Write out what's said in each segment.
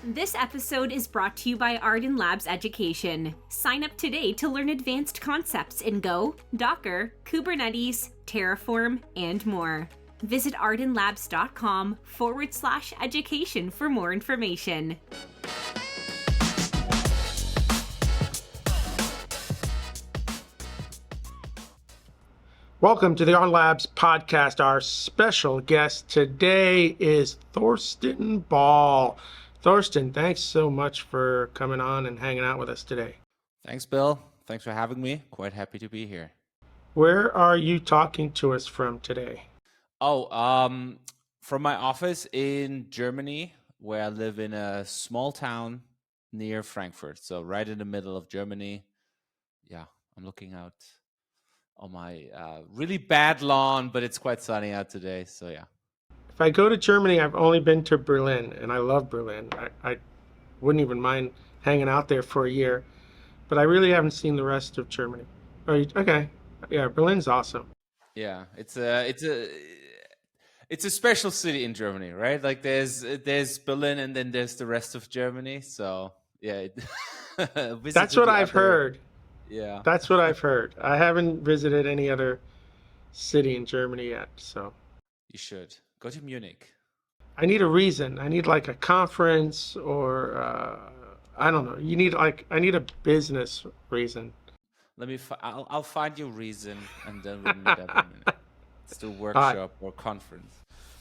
This episode is brought to you by Ardan Labs Education. Sign up today to learn advanced concepts in Go, Docker, Kubernetes, Terraform, and more. Visit ardanlabs.com/education for more information. Welcome to the Ardan Labs podcast. Our special guest today is Thorsten Ball. Thorsten, thanks so much for coming on and hanging out with us today. Thanks, Bill. Thanks for having me. Quite happy to be here. Where are you talking to us from today? From my office in Germany, where I live in a small town near Frankfurt. So right in the middle of Germany. Yeah, I'm looking out on my really bad lawn, but it's quite sunny out today. So yeah. If I go to Germany, I've only been to Berlin, and I love Berlin. I wouldn't even mind hanging out there for a year, but I really haven't seen the rest of Germany. Okay, yeah, Berlin's awesome. Yeah, it's a special city in Germany, right? Like there's Berlin, and then there's the rest of Germany. So yeah, that's what I've heard. Yeah, that's what I've heard. I haven't visited any other city in Germany yet, so you should. Go to Munich. I need a reason. I need like a conference or I don't know. I need a business reason. I'll find you a reason, and then we'll meet up in a minute. Let's do a workshop or conference.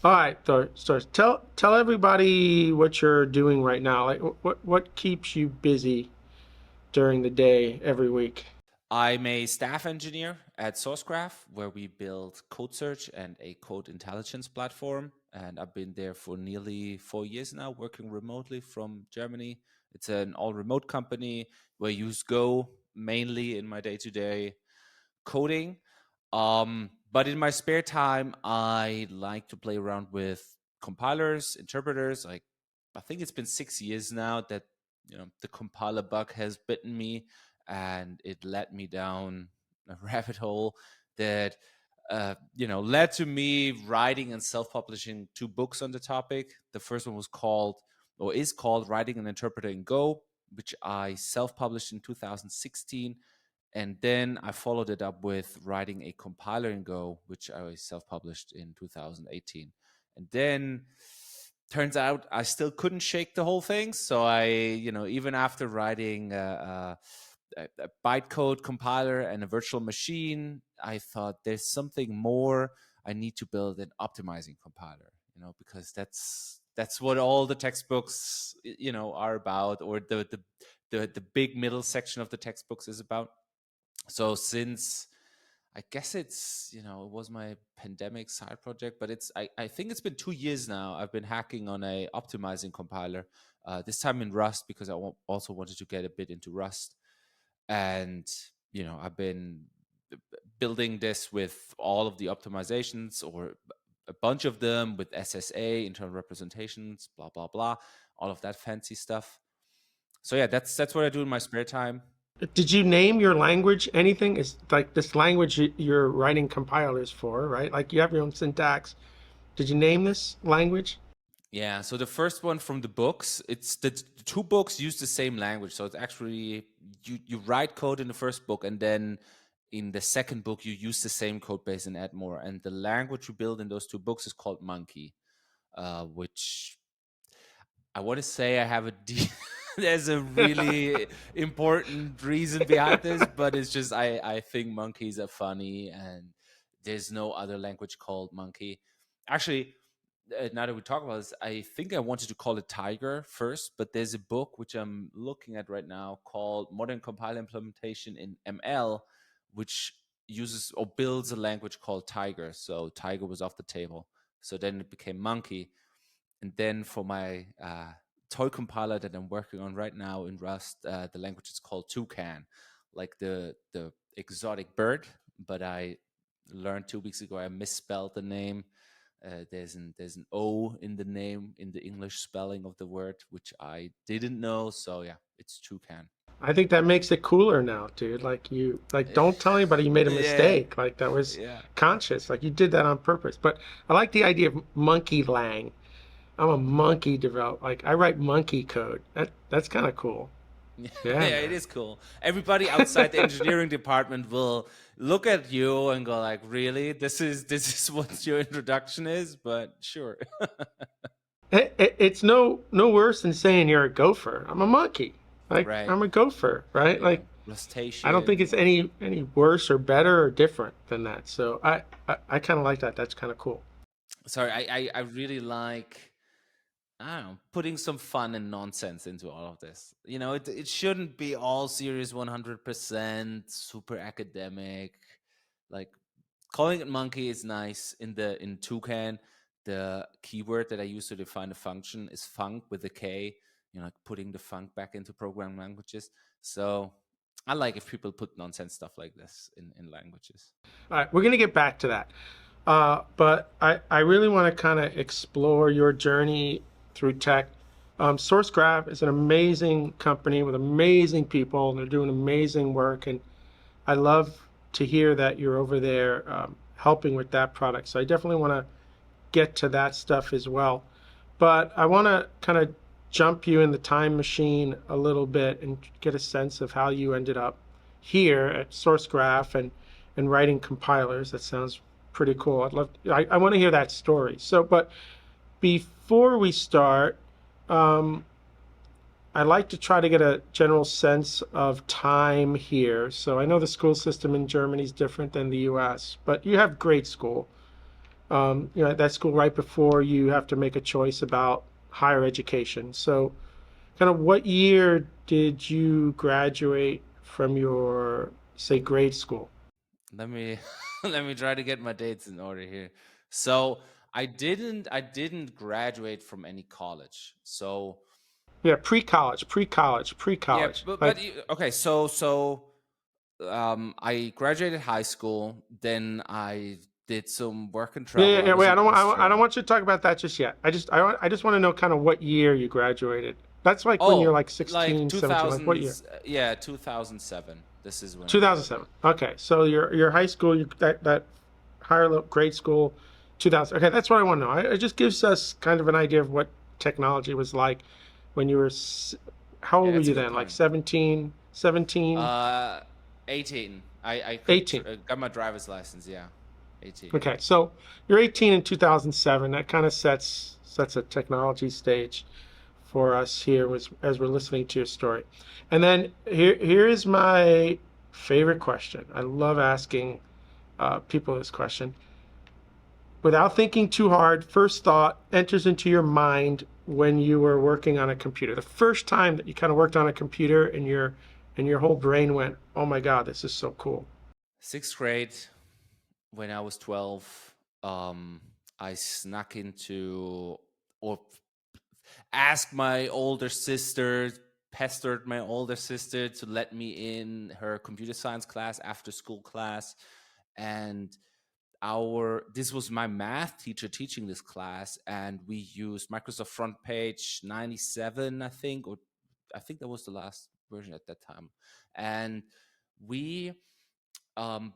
All right, so tell everybody what you're doing right now. Like what keeps you busy during the day every week? I'm a staff engineer at Sourcegraph, where we build code search and a code intelligence platform. And I've been there for nearly 4 years now, working remotely from Germany. It's an all-remote company where I use Go mainly in my day-to-day coding. But in my spare time, I like to play around with compilers, interpreters. I think it's been 6 years now that the compiler bug has bitten me. And it led me down a rabbit hole that, led to me writing and self-publishing 2 books on the topic. The first one is called Writing an Interpreter in Go, which I self-published in 2016. And then I followed it up with Writing a Compiler in Go, which I self-published in 2018. And then turns out I still couldn't shake the whole thing. So I, even after writing a bytecode compiler and a virtual machine, I thought there's something more. I need to build an optimizing compiler, because that's what all the textbooks, are about, or the big middle section of the textbooks is about. So since I guess it's, it was my pandemic side project, but I think it's been 2 years now. I've been hacking on a optimizing compiler, this time in Rust, because I also wanted to get a bit into Rust. And, I've been building this with all of the optimizations, or a bunch of them, with SSA, internal representations, blah, blah, blah, all of that fancy stuff. So yeah, that's what I do in my spare time. Did you name your language anything? Is like this language you're writing compilers for, right? Like you have your own syntax. Did you name this language? Yeah, so the first one from the books, it's the 2 books use the same language. So it's actually, you write code in the first book, and then in the second book, you use the same code base and add more. And the language you build in those 2 books is called Monkey, which I want to say I have there's a really important reason behind this, but it's just, I think monkeys are funny, and there's no other language called Monkey. Actually, now that we talk about this, I think I wanted to call it Tiger first, but there's a book which I'm looking at right now called Modern Compiler Implementation in ML, which uses or builds a language called Tiger. So Tiger was off the table. So then it became Monkey. And then for my toy compiler that I'm working on right now in Rust, the language is called Toucan, like the exotic bird. But I learned 2 weeks ago I misspelled the name. There's an O in the name, in the English spelling of the word, which I didn't know. So yeah, it's Toucan. I think that makes it cooler now, dude. Don't tell anybody you made a mistake. Yeah. Like that was conscious. Like you did that on purpose. But I like the idea of monkey lang. I'm a monkey developer. Like I write monkey code. That's kind of cool. Yeah, Yeah, it man. is cool. Everybody outside the engineering department will look at you and go like, "Really? This is what your introduction is?" But sure. It's no worse than saying you're a gopher. I'm a monkey. Like Right. I'm a gopher, right? Yeah. Like I don't think Rustacean. it's any worse or better or different than that. So I kind of like that. That's kind of cool. Sorry, I really like, I don't know, putting some fun and nonsense into all of this. It shouldn't be all serious 100%, super academic. Like, calling it monkey is nice. In Toucan, the keyword that I use to define a function is func with a K, like putting the func back into programming languages. So I like if people put nonsense stuff like this in languages. All right, we're gonna get back to that. But I really want to kind of explore your journey through tech. Sourcegraph is an amazing company with amazing people, and they're doing amazing work. And I love to hear that you're over there helping with that product. So I definitely want to get to that stuff as well. But I want to kind of jump you in the time machine a little bit and get a sense of how you ended up here at Sourcegraph and writing compilers. That sounds pretty cool. I want to hear that story. So, but before we start, um, I like to try to get a general sense of time here. So I know the school system in Germany is different than the US, but you have great school. At that school right before you have to make a choice about higher education. So kind of what year did you graduate from your, say, grade school? Let me let me try to get my dates in order here. So I didn't graduate from any college. So Yeah, pre-college, pre-college, yeah, pre-college. but Like, okay, so I graduated high school, then I did some work and travel. I yeah. was Wait, in I don't Austria. want you to talk about that just yet. I just want to know kind of what year you graduated. That's like when you're Oh, like like 16, 17. Like what year? 2000s, yeah, 2007. This is when I graduated. 2007. Okay, so your high school, that higher grade school, 2000. Okay, that's what I want to know. It just gives us kind of an idea of what technology was like when you were. How Yeah, old were that's a you good then? Like point. 17, 17, Uh 18. I could 18. got my driver's license, yeah. 18. Okay, so you're 18 in 2007. That kind of sets a technology stage for us here as we're listening to your story. And then here is my favorite question. I love asking people this question. Without thinking too hard, first thought enters into your mind when you were working on a computer. The first time that you kind of worked on a computer and your whole brain went, "Oh my God, this is so cool." 6th grade, when I was 12, um, I snuck into, or asked my older sister, pestered my older sister to let me in her computer science class, after school class. And this was my math teacher teaching this class, and we used Microsoft Front Page 97, I think, or I think that was the last version at that time. And we um,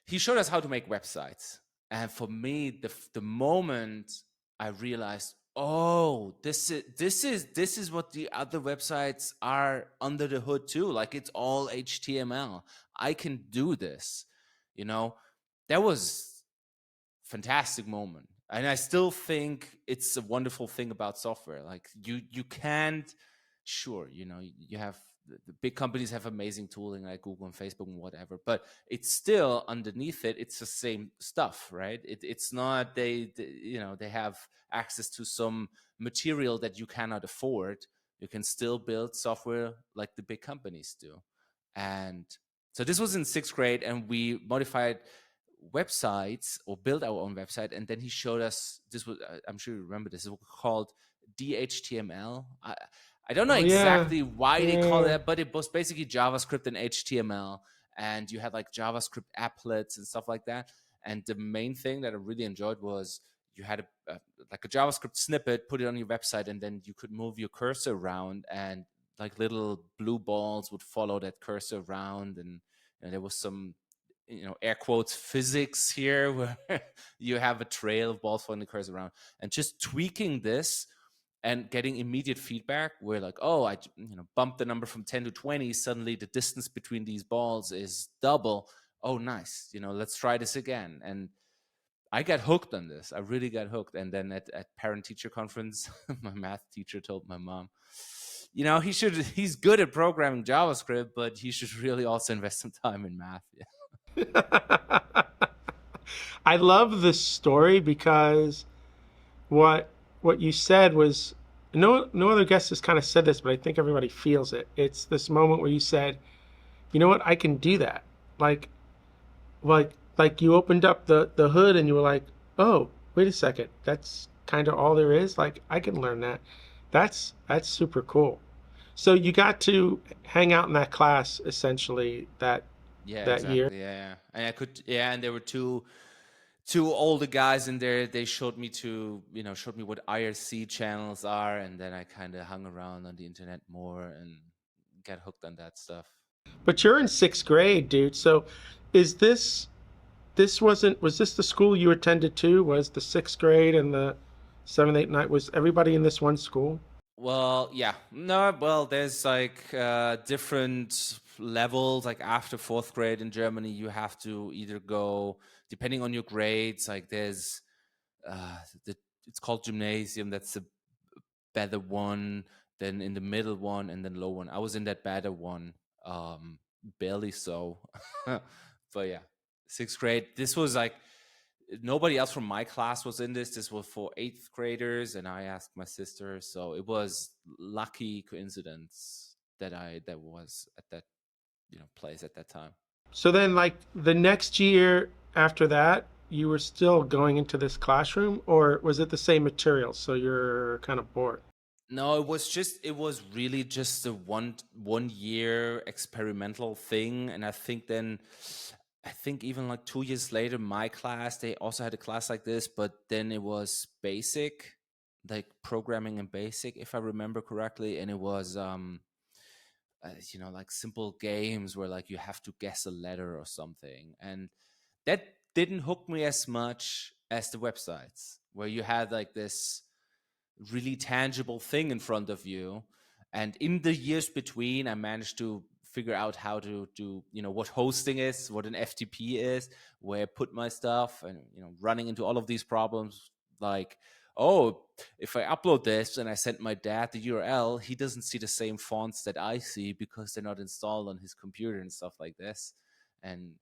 he showed us how to make websites. And for me, the moment I realized, oh, this is what the other websites are under the hood too. Like, it's all HTML. I can do this. You know, that was fantastic moment. And I still think it's a wonderful thing about software. Like, you can't, sure, you have the big companies have amazing tooling like Google and Facebook and whatever, but it's still underneath it, it's the same stuff, right? It's not they have access to some material that you cannot afford. You can still build software like the big companies do. And so this was in 6th grade, and we modified websites or build our own website. And then he showed us, this was, I'm sure you remember this, it was called DHTML. I don't know Oh yeah, exactly why they call it yeah. that, but it was basically JavaScript and HTML. And you had like JavaScript applets and stuff like that. And the main thing that I really enjoyed was you had like a JavaScript snippet, put it on your website, and then you could move your cursor around, and like little blue balls would follow that cursor around. And there was some air quotes physics here, where you have a trail of balls falling occurs around, and just tweaking this and getting immediate feedback where like, oh, I bumped the number from 10 to 20, suddenly the distance between these balls is double. Oh, nice. Let's try this again. And I got hooked on this. I really got hooked. And then at parent teacher conference, my math teacher told my mom, he's good at programming JavaScript, but he should really also invest some time in math. Yeah. I love this story because what you said was, no other guest has kind of said this, but I think everybody feels it. It's this moment where you said, you know what, I can do that. Like you opened up the hood and you were like, oh, wait a second, that's kind of all there is. Like, I can learn that. That's super cool. So you got to hang out in that class essentially that exactly. year. Yeah, and I could. Yeah, and there were two older guys in there. They showed me what IRC channels are, and then I kind of hung around on the internet more and got hooked on that stuff. But you're in 6th grade, dude. So was this the school you attended to? Was the 6th grade and the 7th, 8th, 9th, was everybody in this one school? Well, yeah. No, well, there's like different levels. Like after 4th grade in Germany, you have to either go, depending on your grades, like there's it's called gymnasium. That's the better one, then in the middle one, and then low one. I was in that better one, barely so. But yeah, 6th grade. This was like, nobody else from my class was in this. This was for 8th graders, and I asked my sister. So it was lucky coincidence that was at that place at that time. So then, like, the next year after that, you were still going into this classroom, or was it the same material? So you're kind of bored. No, it was really just a one year experimental thing. And I think even like 2 years later, my class, they also had a class like this, but then it was basic, like programming and basic, if I remember correctly. And it was, like simple games where like you have to guess a letter or something. And that didn't hook me as much as the websites, where you had like this really tangible thing in front of you. And in the years between, I managed to figure out how to do, what hosting is, what an FTP is, where I put my stuff, and, running into all of these problems like, oh, if I upload this and I send my dad the URL, he doesn't see the same fonts that I see because they're not installed on his computer and stuff like this. And,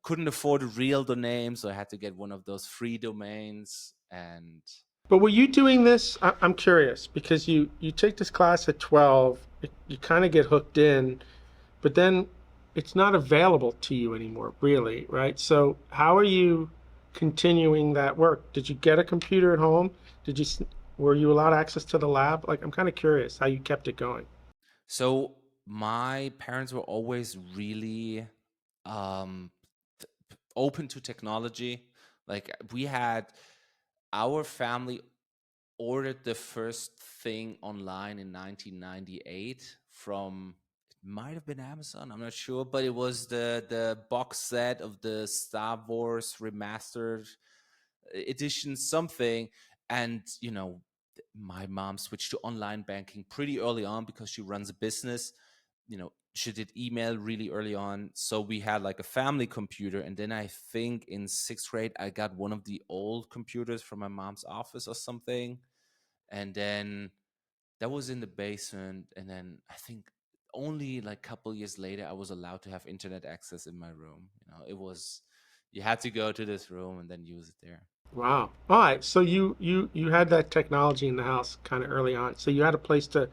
couldn't afford a real domain, so I had to get one of those free domains. And But were you doing this? I'm curious, because you take this class at 12, you kind of get hooked in, but then it's not available to you anymore, really, right? So how are you continuing that work? Did you get a computer at home? Were you allowed access to the lab? Like, I'm kind of curious how you kept it going. so my parents were always really open to technology. Like we had, our family ordered the first thing online in 1998 from, it might have been Amazon, I'm not sure, but it was the box set of the Star Wars remastered edition something. And my mom switched to online banking pretty early on because she runs a business. She did email really early on. So we had like a family computer. And then I think in 6th grade, I got one of the old computers from my mom's office or something. And then that was in the basement. And then I think only like a couple years later, I was allowed to have internet access in my room. You had to go to this room and then use it there. Wow. All right. So you had that technology in the house kind of early on. So you had a place to.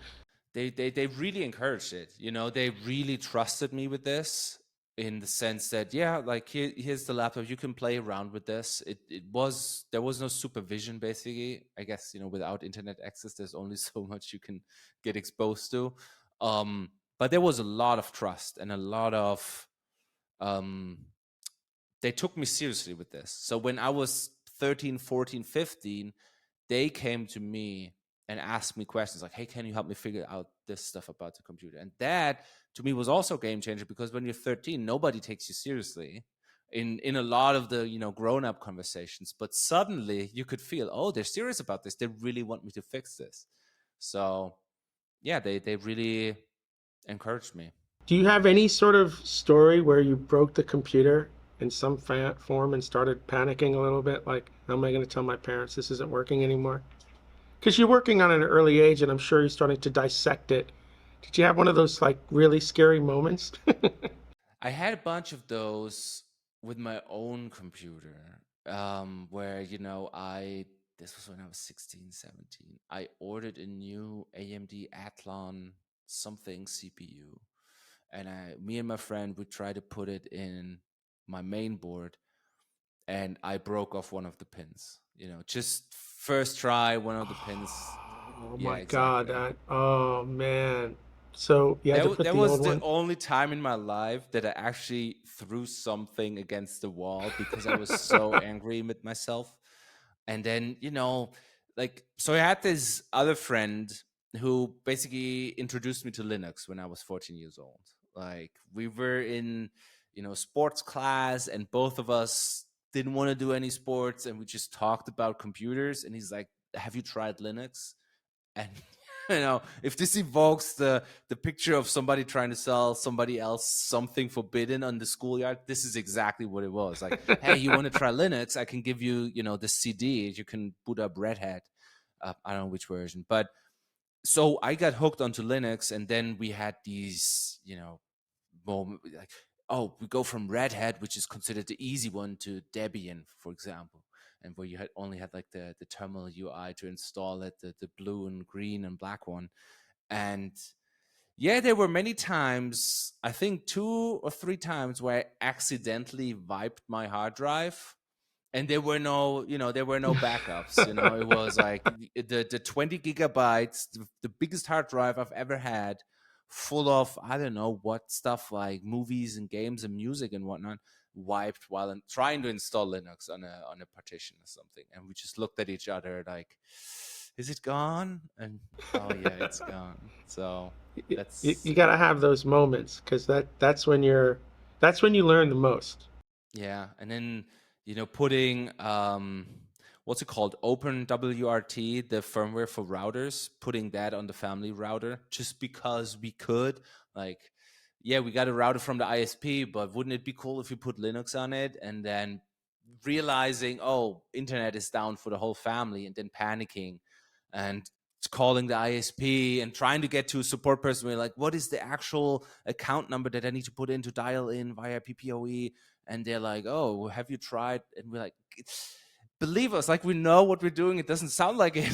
They really encouraged it. They really trusted me with this, in the sense that, yeah, like here's the laptop, you can play around with this. There was no supervision, basically. I guess, without internet access, there's only so much you can get exposed to. But there was a lot of trust and a lot of, they took me seriously with this. So when I was 13, 14, 15, they came to me and asked me questions like, hey, can you help me figure out this stuff about the computer? And that, to me, was also a game changer, because when you're 13, nobody takes you seriously. in a lot of the grown up conversations. But suddenly you could feel, oh, they're serious about this. They really want me to fix this. So yeah, they really encouraged me. Do you have any sort of story where you broke the computer in some form and started panicking a little bit? Like, how am I going to tell my parents this isn't working anymore? Because you're working on it at an early age, and I'm sure you're starting to dissect it. Did you have one of those like really scary moments? I had a bunch of those with my own computer, where, I, this was when I was 16, 17. I ordered a new AMD Athlon something CPU. And me and my friend, we tried to put it in my main board, and I broke off one of the pins. Just first try, one of the pins. Oh Yeah, my God, exactly. that, oh man. So you had to put That the was old the one? only time in my life that I actually threw something against the wall because I was so angry with myself. And then, like, so I had this other friend who basically introduced me to Linux when I was 14 years old. Like, we were in, sports class, and both of us didn't want to do any sports, and we just talked about computers. And he's like, have you tried Linux? And if this evokes the picture of somebody trying to sell somebody else something forbidden on the schoolyard, this is exactly what it was. Like, hey, you want to try Linux? I can give you, the CD. You can boot up Red Hat. I don't know which version, but so I got hooked onto Linux, and then we had these, like, oh, we go from Red Hat, which is considered the easy one, to Debian, for example, and where you only had like the terminal UI to install it, the blue and green and black one. And yeah, there were many times, I think 2 or 3 times, where I accidentally wiped my hard drive, and there were no backups. It was like the 20 gigabytes, the biggest hard drive I've ever had, full of, I don't know what stuff, like movies and games and music and whatnot, wiped while I'm trying to install Linux on a partition or something. And we just looked at each other like, is it gone? And oh yeah, it's gone. So You that's got to have those moments because that's when you learn the most. yeah. And then, putting what's it called? OpenWRT, the firmware for routers, putting that on the family router just because we could. Like, yeah, we got a router from the ISP, but wouldn't it be cool if we put Linux on it? And then realizing, oh, internet is down for the whole family, and then panicking and calling the ISP and trying to get to a support person. We're like, what is the actual account number that I need to put in to dial in via PPOE? And they're like, oh, have you tried? And we're like, believe us, like, we know what we're doing. It doesn't sound like it,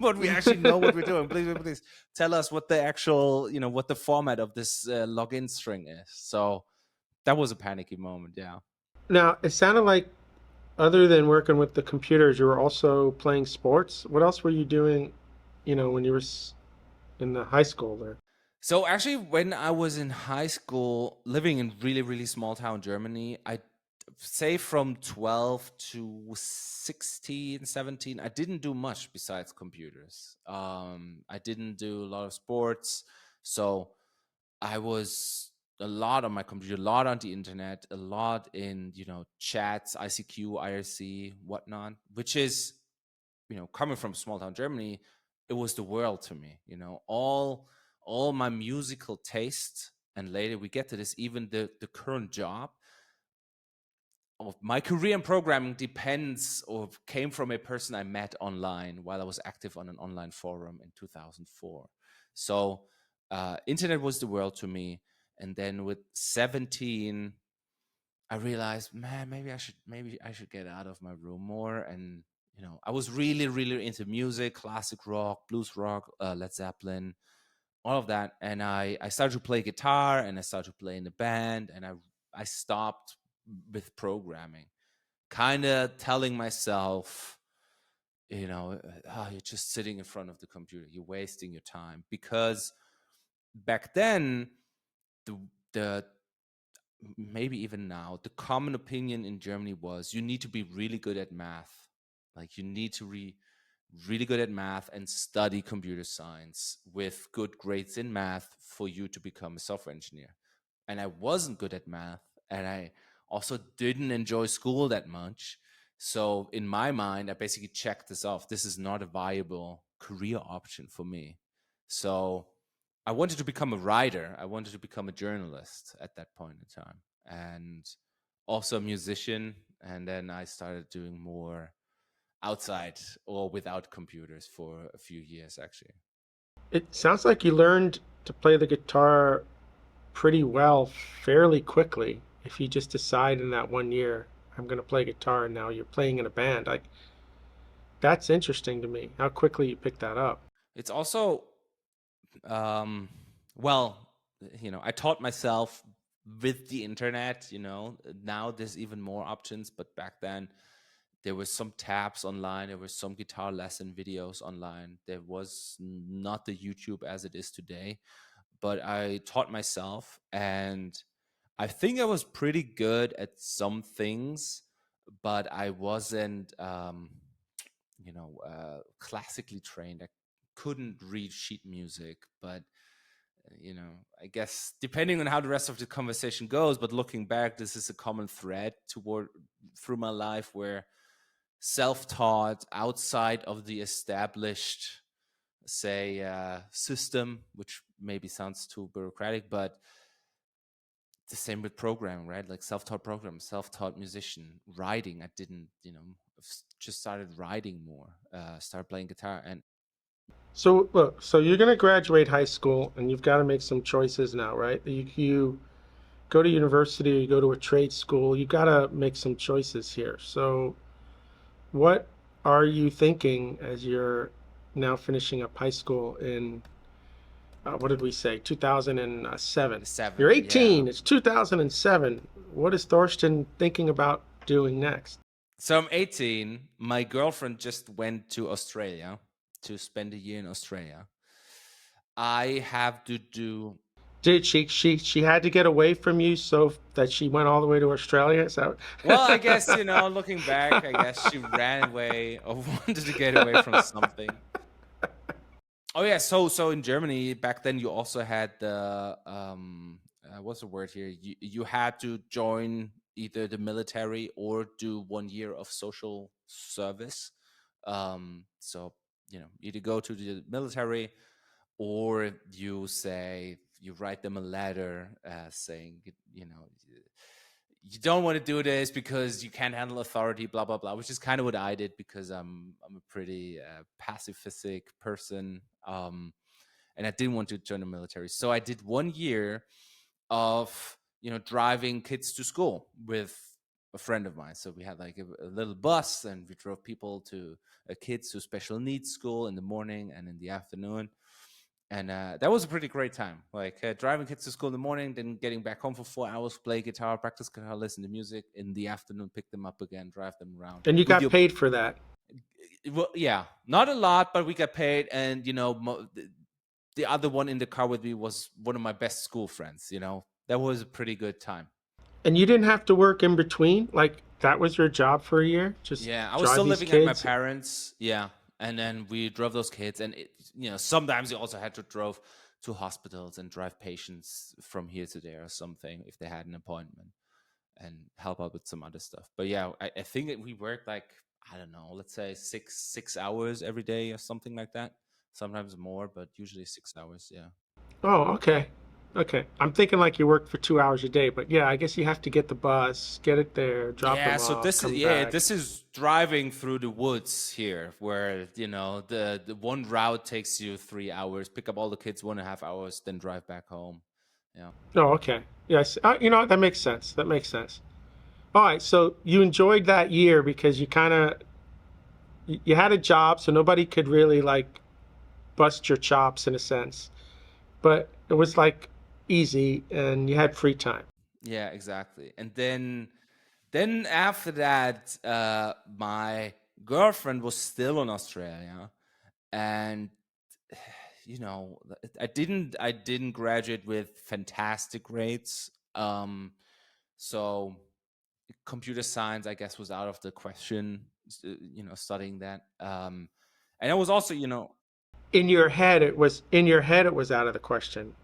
but we actually know what we're doing. Please tell us what the actual, what the format of this login string is. So that was a panicky moment. Yeah. Now, it sounded like other than working with the computers, you were also playing sports. What else were you doing, when you were in the high school there? So actually, when I was in high school, living in really, really small town Germany, I say from 12 to 16, 17, I didn't do much besides computers. I didn't do a lot of sports. So I was a lot on my computer, a lot on the internet, a lot in, chats, ICQ, IRC, whatnot, which is, coming from small town Germany, it was the world to me. All my musical taste, and later we get to this, even the current job of my career in programming depends or came from a person I met online while I was active on an online forum in 2004. So internet was the world to me. And then with 17, I realized, man, maybe I should get out of my room more. And I was really, really into music, classic rock, blues rock, Led Zeppelin, all of that. And I started to play guitar, and I started to play in a band, and I stopped with programming, kind of telling myself, you're just sitting in front of the computer, you're wasting your time. Because back then, the maybe even now, the common opinion in Germany was you need to be really good at math. Like, you need to be really good at math and study computer science with good grades in math for you to become a software engineer. And I wasn't good at math, and I also didn't enjoy school that much. So in my mind, I basically checked this off. This is not a viable career option for me. So I wanted to become a writer. I wanted to become a journalist at that point in time, and also a musician. And then I started doing more outside or without computers for a few years, actually. It sounds like you learned to play the guitar pretty well fairly quickly. If you just decide in that 1 year, I'm going to play guitar, and now you're playing in a band. Like, that's interesting to me, how quickly you picked that up. It's also, well, I taught myself with the internet. Now there's even more options, but back then there were some tabs online, there were some guitar lesson videos online. There was not the YouTube as it is today, but I taught myself, and I think I was pretty good at some things, but I wasn't, classically trained. I couldn't read sheet music, but I guess depending on how the rest of the conversation goes, but looking back, this is a common thread through my life, where self-taught outside of the established, say, system, which maybe sounds too bureaucratic, but the same with programming, right? Like self-taught program, self-taught musician, writing. I didn't, just started writing more, started playing guitar. And So look, so you're going to graduate high school, and you've got to make some choices now, right? You go to university, or you go to a trade school, you got to make some choices here. So what are you thinking as you're now finishing up high school in, what did we say, 2007? You're 18, yeah. it's 2007. What is Thorsten thinking about doing next? So I'm 18. My girlfriend just went to Australia to spend a year in Australia. I have to do. Did she had to get away from you so that she went all the way to Australia? So Well, I guess, looking back, I guess she ran away or wanted to get away from something. Oh yeah, so in Germany back then, you also had the what's the word here? You had to join either the military or do 1 year of social service. So either go to the military, or you write them a letter saying, you don't want to do this because you can't handle authority, blah blah blah, which is kind of what I did, because I'm a pretty pacifistic person, and I didn't want to join the military. So I did 1 year of driving kids to school with a friend of mine. So we had like a little bus, and we drove kids to special needs school in the morning and in the afternoon. And that was a pretty great time, like driving kids to school in the morning, then getting back home for 4 hours, play guitar, practice guitar, listen to music. In the afternoon, pick them up again, drive them around. And you got paid for that? Well, yeah, not a lot, but we got paid. And the other one in the car with me was one of my best school friends. That was a pretty good time. And you didn't have to work in between? Like, that was your job for a year? Just Yeah, I was still living at my parents. Yeah. And then we drove those kids, and sometimes you also had to drive to hospitals and drive patients from here to there or something if they had an appointment, and help out with some other stuff. But yeah, I think we worked like, I don't know, let's say six hours every day or something like that. Sometimes more, but usually 6 hours. Yeah. Oh, okay. Okay. I'm thinking like you work for 2 hours a day, but yeah, I guess you have to get the bus, get it there, drop them off, so come back. this is driving through the woods here, where the one route takes you 3 hours, pick up all the kids 1.5 hours, then drive back home. Yeah. Oh, okay. Yes. That makes sense. That makes sense. All right. So you enjoyed that year because you had a job, so nobody could really like bust your chops in a sense, but it was like easy and you had free time. Yeah, exactly. And then after that, my girlfriend was still in Australia, and I didn't graduate with fantastic grades. So computer science, I guess, was out of the question. Studying that, and I was also, In your head, it was out of the question.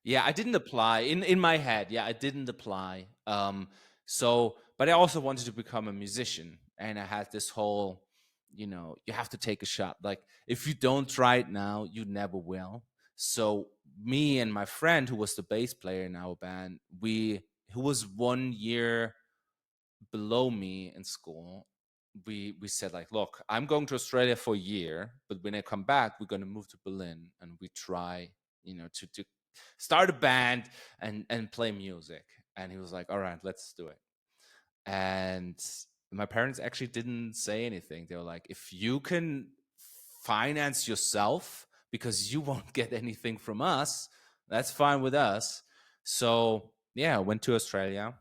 yeah, I didn't apply in my head. Yeah, I didn't apply. So, but I also wanted to become a musician, and I had this whole, you have to take a shot. Like, if you don't try it now, you never will. So me and my friend, who was the bass player in our band, who was 1 year below me in school, we said, like, look, I'm going to Australia for a year, but when I come back, we're going to move to Berlin, and we try, to start a band and play music. And he was like, all right, let's do it. And my parents actually didn't say anything. They were like, if you can finance yourself, because you won't get anything from us, that's fine with us. So yeah, I went to Australia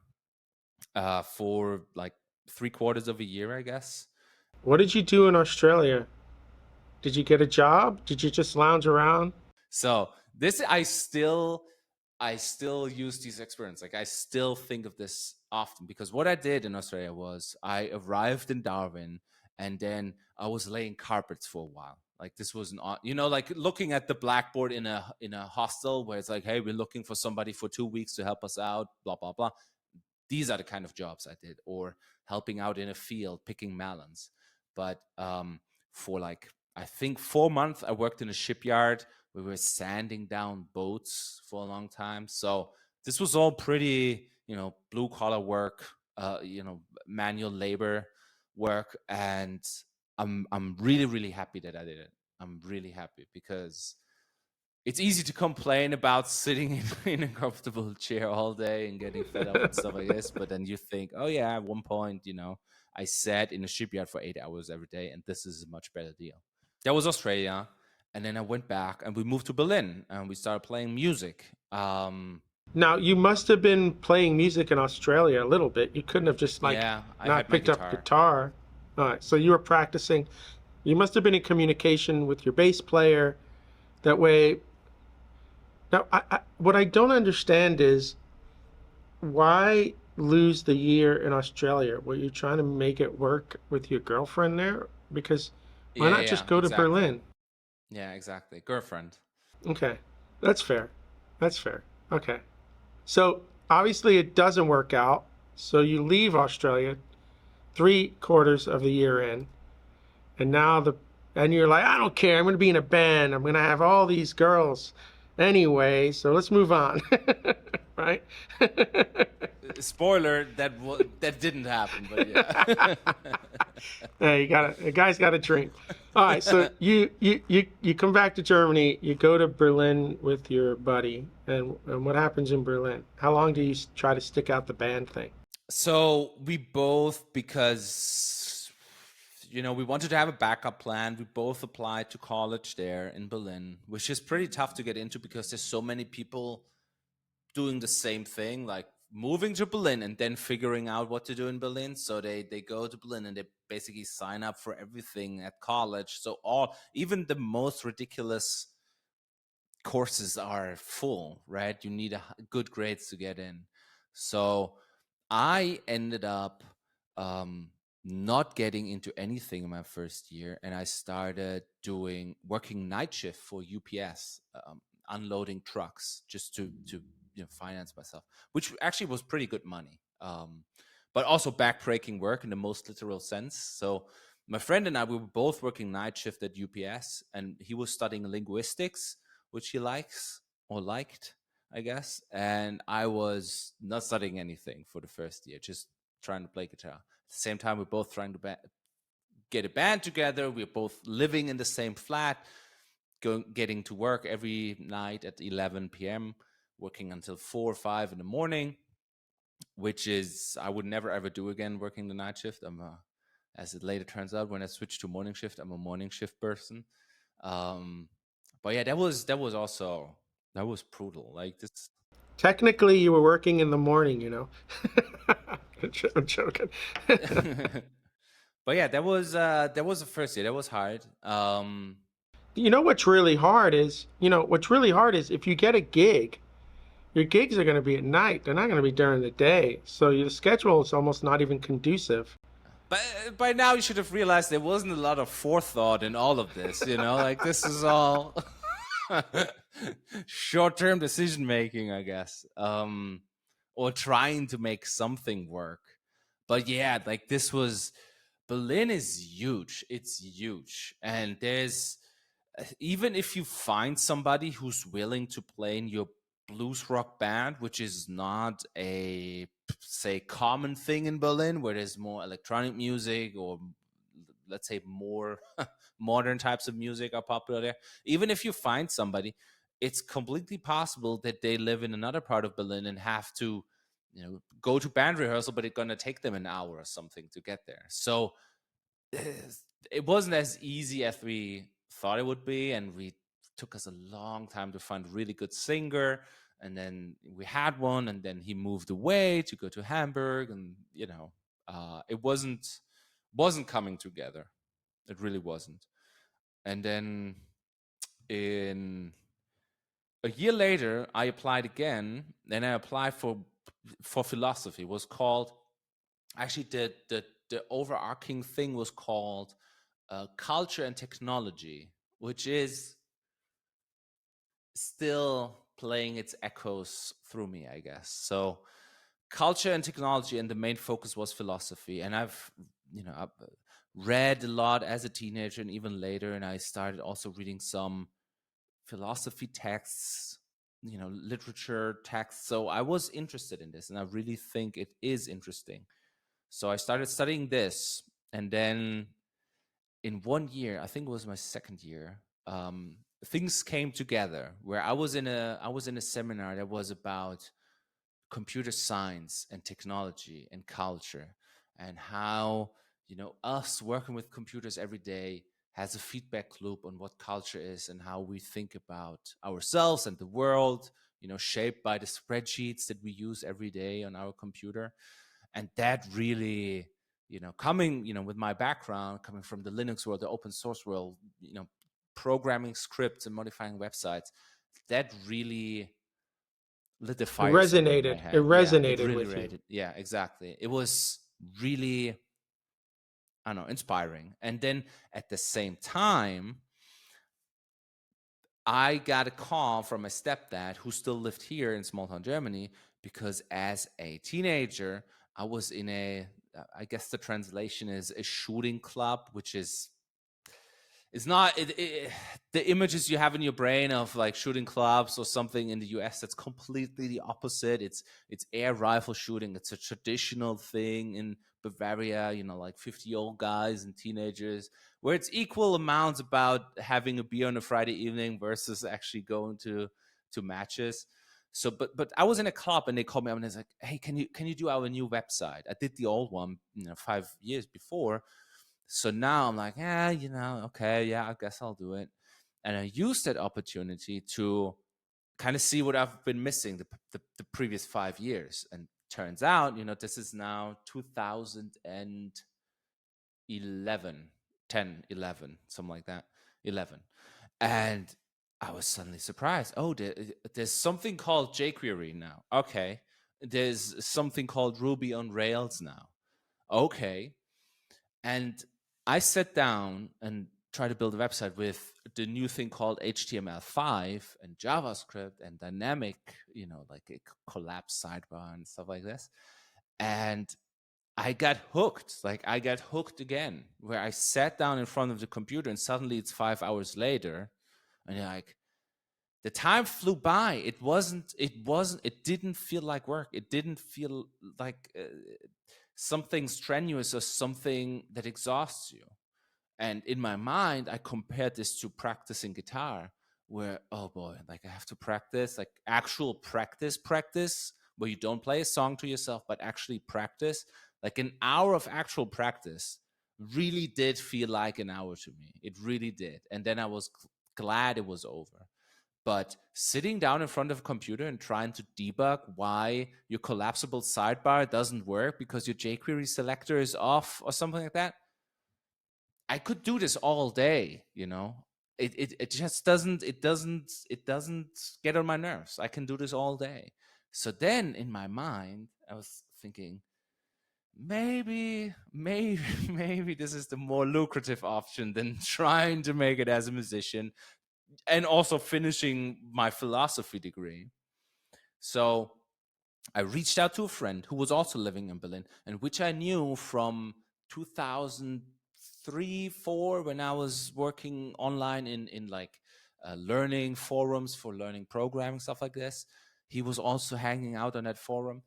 for like 3/4 of a year, I guess. What did you do in Australia? Did you get a job? Did you just lounge around? So this, I still use these experiences. Like, I still think of this often, because what I did in Australia was I arrived in Darwin, and then I was laying carpets for a while. Like, this was like looking at the blackboard in a hostel where it's like, hey, we're looking for somebody for 2 weeks to help us out, blah blah blah. These are the kind of jobs I did, or helping out in a field picking melons. But for like, I think 4 months, I worked in a shipyard. We were sanding down boats for a long time. So this was all pretty, blue collar work, manual labor work, and I'm really, really happy that I did it. I'm really happy, because it's easy to complain about sitting in a comfortable chair all day and getting fed up and stuff like this. But then you think, oh yeah, at one point, I sat in a shipyard for 8 hours every day, and this is a much better deal. That was Australia. And then I went back, and we moved to Berlin, and we started playing music. Now, you must have been playing music in Australia a little bit. You couldn't have just like Yeah, I not had my picked up guitar. All right, so you were practicing. You must have been in communication with your bass player. That way. Now, what I don't understand is why lose the year in Australia? Were you trying to make it work with your girlfriend there? Because why not just go to exactly. Berlin? Yeah, exactly. Girlfriend. Okay, that's fair. That's fair. Okay. So obviously it doesn't work out. So you leave Australia 3/4 of the year in, and and you're like, I don't care. I'm going to be in a band. I'm going to have all these girls anyway. So let's move on, right? Spoiler, that didn't happen, but yeah. Hey, a guy's got a drink. All right, so you come back to Germany. You go to Berlin with your buddy, and what happens in Berlin? How long do you try to stick out the band thing? So we both, because we wanted to have a backup plan, we both applied to college there in Berlin, which is pretty tough to get into because there's so many people doing the same thing, like moving to Berlin and then figuring out what to do in Berlin. So they go to Berlin and they basically sign up for everything at college. So even the most ridiculous courses are full, right? You need good grades to get in. So I ended up not getting into anything in my first year, and I started working night shift for UPS, unloading trucks just to finance myself, which actually was pretty good money, but also backbreaking work in the most literal sense. So my friend and I, we were both working night shift at UPS, and he was studying linguistics, which he likes or liked, I guess. And I was not studying anything for the first year, just trying to play guitar. At the same time, we're both trying to get a band together. We're both living in the same flat, getting to work every night at 11 p.m., working until 4 or 5 in the morning, which is, I would never ever do again, working the night shift. As it later turns out, when I switched to morning shift, I'm a morning shift person. But yeah, that was brutal. Like this. Technically, you were working in the morning, I'm joking. But yeah, that was the first year. That was hard. What's really hard is, if you get a gig, your gigs are going to be at night. They're not going to be during the day. So your schedule is almost not even conducive. But by now you should have realized there wasn't a lot of forethought in all of this, like this is all short-term decision making, I guess. or trying to make something work. But yeah, like Berlin is huge. It's huge. And there's, even if you find somebody who's willing to play in your blues rock band, which is not a, say, common thing in Berlin, where there's more electronic music or, let's say, more modern types of music are popular there. Even if you find somebody, it's completely possible that they live in another part of Berlin and have to, go to band rehearsal, but it's going to take them an hour or something to get there. So it wasn't as easy as we thought it would be, and we took us a long time to find a really good singer. And then we had one, and then he moved away to go to Hamburg, and it wasn't coming together. It really wasn't. And then in a year later, I applied again, and I applied for philosophy. It was called, actually, the overarching thing was called culture and technology, which is still playing its echoes through me, I guess. So culture and technology, and the main focus was philosophy. And I've read a lot as a teenager and even later, and I started also reading some philosophy texts, literature texts. So I was interested in this, and I really think it is interesting. So I started studying this, and then in 1 year, I think it was my second year, things came together where I was in a seminar that was about computer science and technology and culture, and how us working with computers every day has a feedback loop on what culture is and how we think about ourselves and the world, shaped by the spreadsheets that we use every day on our computer. And that really, coming, with my background, coming from the Linux world, the open source world, programming scripts and modifying websites, that really lit the It fire somewhere in my resonated. It head. Yeah, it resonated really with you. rated. Yeah, exactly. It was really, I don't know, inspiring. And then at the same time, I got a call from my stepdad, who still lived here in small town Germany, because as a teenager, I was in I guess the translation is a shooting club, which is, it's not the images you have in your brain of like shooting clubs or something in the US. That's completely the opposite. It's air rifle shooting. It's a traditional thing in Bavaria, like 50-year-old guys and teenagers, where it's equal amounts about having a beer on a Friday evening versus actually going to matches. So but I was in a club, and they called me up, and it's like, hey, can you do our new website? I did the old one 5 years before. So now I'm like, okay, yeah, I guess I'll do it. And I used that opportunity to kind of see what I've been missing the previous 5 years. And turns out, this is now 2011, 10, 11, something like that, 11. And I was suddenly surprised. Oh, there's something called jQuery now. Okay. There's something called Ruby on Rails now. Okay. And I sat down and tried to build a website with the new thing called HTML5 and JavaScript and dynamic, like a collapse sidebar and stuff like this. And I got hooked. Like, I got hooked again, where I sat down in front of the computer, and suddenly it's 5 hours later, and you're like, the time flew by. It didn't feel like work. It didn't feel like something strenuous or something that exhausts you. And in my mind, I compared this to practicing guitar, where, oh boy, like, I have to practice, like actual practice, where you don't play a song to yourself, but actually practice. Like, an hour of actual practice really did feel like an hour to me. It really did. And then I was glad it was over. But sitting down in front of a computer and trying to debug why your collapsible sidebar doesn't work because your jQuery selector is off or something like that, I could do this all day. It just doesn't get on my nerves. I can do this all day. So then in my mind, I was thinking, maybe this is the more lucrative option than trying to make it as a musician and also finishing my philosophy degree. So I reached out to a friend who was also living in Berlin, and which I knew from 2003, 4, when I was working online in like learning forums for learning programming, stuff like this. He was also hanging out on that forum,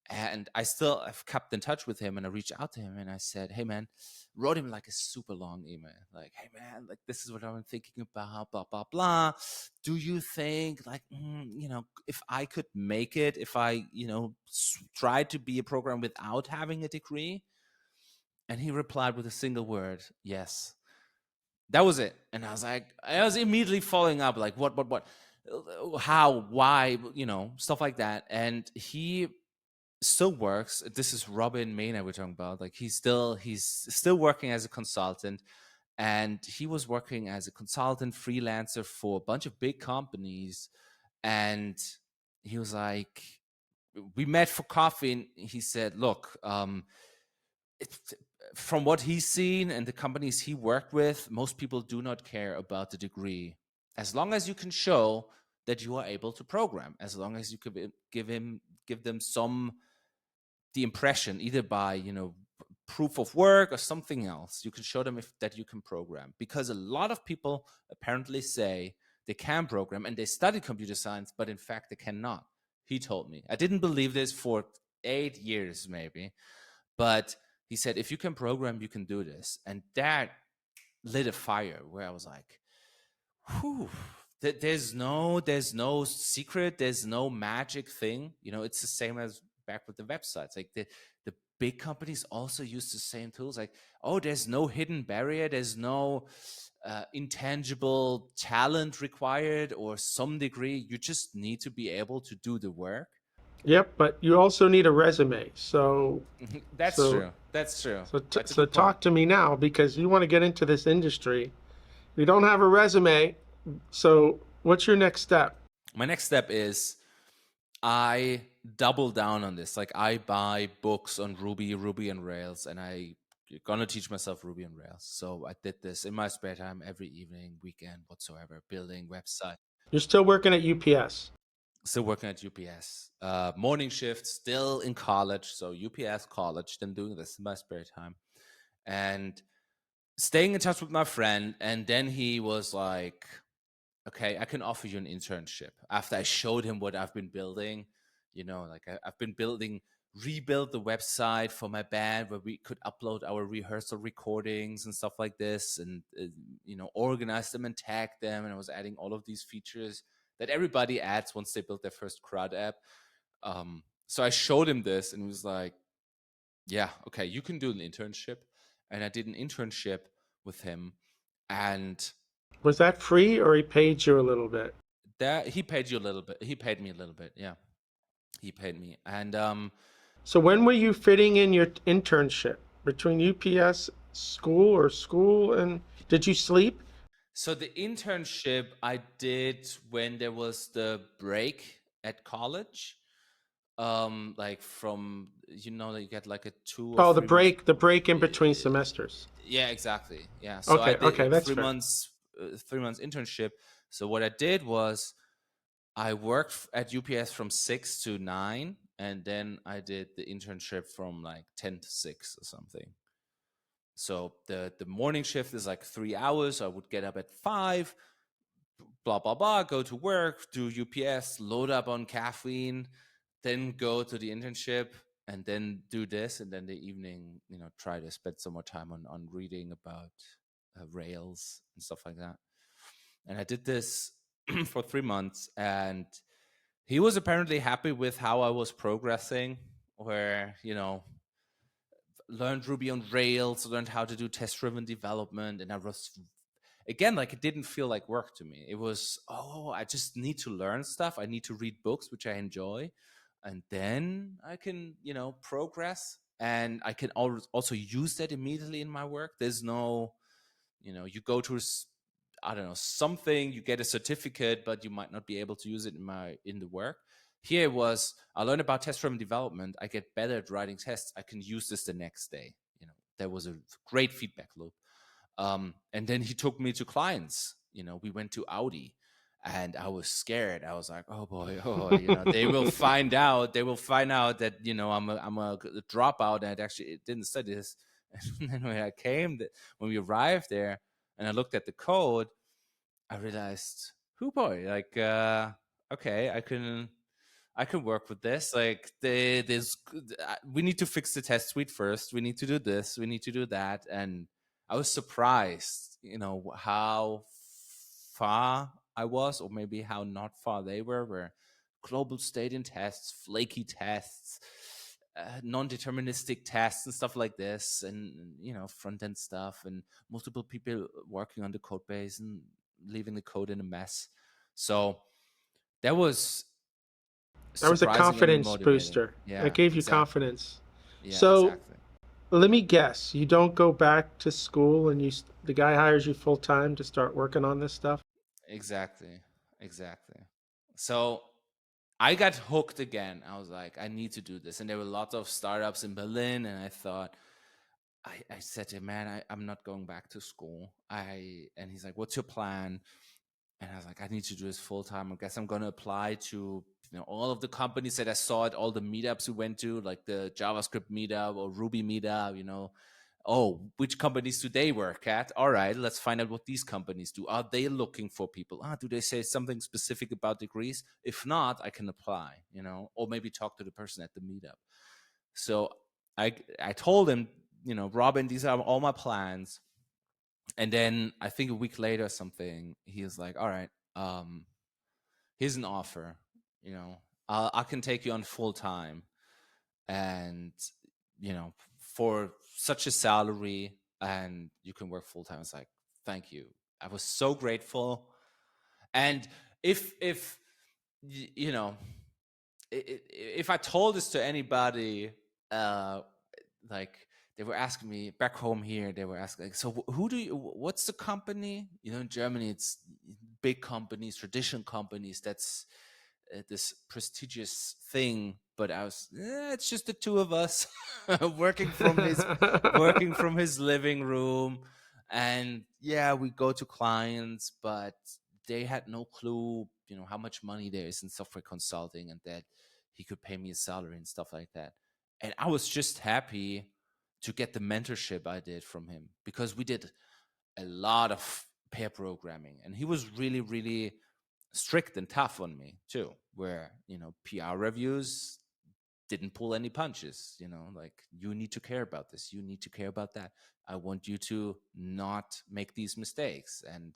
and I still have kept in touch with him. And I reached out to him and I said, "Hey man," wrote him like a super long email, like, "Hey man, like this is what I'm thinking about, blah blah blah. Do you think like if I could make it, if I try to be a programmer without having a degree?" And he replied with a single word, "Yes." That was it. And I was immediately following up, like, what, how, why, stuff like that. And he still works. This is Robin Maynard we're talking about. Like he's still working as a consultant, and he was working as a consultant freelancer for a bunch of big companies. And he was like, we met for coffee, and he said, "Look, from what he's seen and the companies he worked with, most people do not care about the degree, as long as you can show that you are able to program, as long as you could give them some the impression, either by proof of work or something else. You can show them that you can program, because a lot of people apparently say they can program and they study computer science, but in fact they cannot." He told me. I didn't believe this for 8 years maybe, but he said, if you can program, you can do this. And that lit a fire where I was like, whew, there's no secret, there's no magic thing. It's the same as back with the websites. Like the big companies also use the same tools. Like, oh, there's no hidden barrier, there's no intangible talent required or some degree. You just need to be able to do the work. Yep, but you also need a resume. So That's so true. That's true. so That's a so good point. talk to me now, because you want to get into this industry. You don't have a resume. So what's your next step? My next step is I double down on this. Like I buy books on Ruby and Rails, and I'm gonna teach myself Ruby and Rails. So I did this in my spare time every evening, weekend, whatsoever, building website. You're still working at UPS. Still working at UPS. Morning shift, still in college. So UPS college, then doing this in my spare time. And staying in touch with my friend. And then he was like, "Okay, I can offer you an internship." After I showed him what I've been building, like I've been rebuild the website for my band where we could upload our rehearsal recordings and stuff like this, and organize them and tag them. And I was adding all of these features that everybody adds once they build their first CRUD app. So I showed him this, and he was like, "Yeah, okay, you can do an internship." And I did an internship with him, and Was that free, or he paid you a little bit? that he paid you a little bit. He paid me a little bit. Yeah, he paid me. And So when were you fitting in your internship between UPS school and did you sleep? so the internship I did when there was the break at college. Like from you get like a 2 or 3 months. The break in between semesters. Yeah, exactly. Yeah. So I did Okay, like that's 3 fair. months, 3 months internship. So what I did was I worked at UPS from 6 to 9, and then I did the internship from like 10 to 6 or something. So the morning shift is like 3 hours. I would get up at 5, blah blah blah, go to work, do UPS, load up on caffeine, then go to the internship, and then do this, and then the evening, try to spend some more time on reading about Rails and stuff like that. And I did this for 3 months, and he was apparently happy with how I was progressing, where learned Ruby on Rails, learned how to do test-driven development, and I was again, like, it didn't feel like work to me. It was, oh, I just need to learn stuff. I need to read books, which I enjoy, and then I can progress, and I can also use that immediately in my work. There's no you go to I don't know, something, you get a certificate, but you might not be able to use it in the work. Here it was, I learned about test-driven development. I get better at writing tests. I can use this the next day. There was a great feedback loop. And then he took me to clients. We went to Audi, And I was scared. I was like, oh boy, you know, they will find out. They will find out that, you know, I'm a dropout, and it didn't study this. And then when we arrived there, and I looked at the code, I realized, oh boy, like, okay, I can work with this. Like, we need to fix the test suite first. We need to do this. We need to do that. And I was surprised, you know, how far I was, or maybe how not far they were global stadium tests, flaky tests, non-deterministic tests and stuff like this, and, you know, front-end stuff, and multiple people working on the code base and leaving the code in a mess. So that was That was a surprisingly confidence motivating. booster. Yeah, That gave you exactly. confidence. Yeah, So exactly. let me guess, you don't go back to school, and the guy hires you full time to start working on this stuff? Exactly. So I got hooked again. I was like, I need to do this. And there were lots of startups in Berlin, and I thought, I said to him, man, I'm not going back to school. And he's like, what's your plan? And I was like, I need to do this full time. I guess I'm going to apply to, you know, all of the companies that I saw at all the meetups we went to, like the JavaScript meetup or Ruby meetup, you know. Oh, which companies do they work at? All right, let's find out what these companies do. Are they looking for people? Do they say something specific about degrees? If not, I can apply, you know, or maybe talk to the person at the meetup. So I told him, you know, Robin, these are all my plans. And then I think a week later or something, he was like, all right, here's an offer, you know, I can take you on full time, and, you know, for such a salary, and you can work full time. It's like, thank you. I was so grateful. And if you know, if I told this to anybody, like, they were asking me back home here, they were asking, like, so what's the company? You know, in Germany, it's big companies, traditional companies. That's this prestigious thing. But I was, it's just the two of us working from his living room. And yeah, we go to clients, but they had no clue, you know, how much money there is in software consulting, and that he could pay me a salary and stuff like that. And I was just happy to get the mentorship I did from him, because we did a lot of pair programming, and he was really, really strict and tough on me too, where, you know, PR reviews didn't pull any punches, you know, like, you need to care about this, you need to care about that. I want you to not make these mistakes. And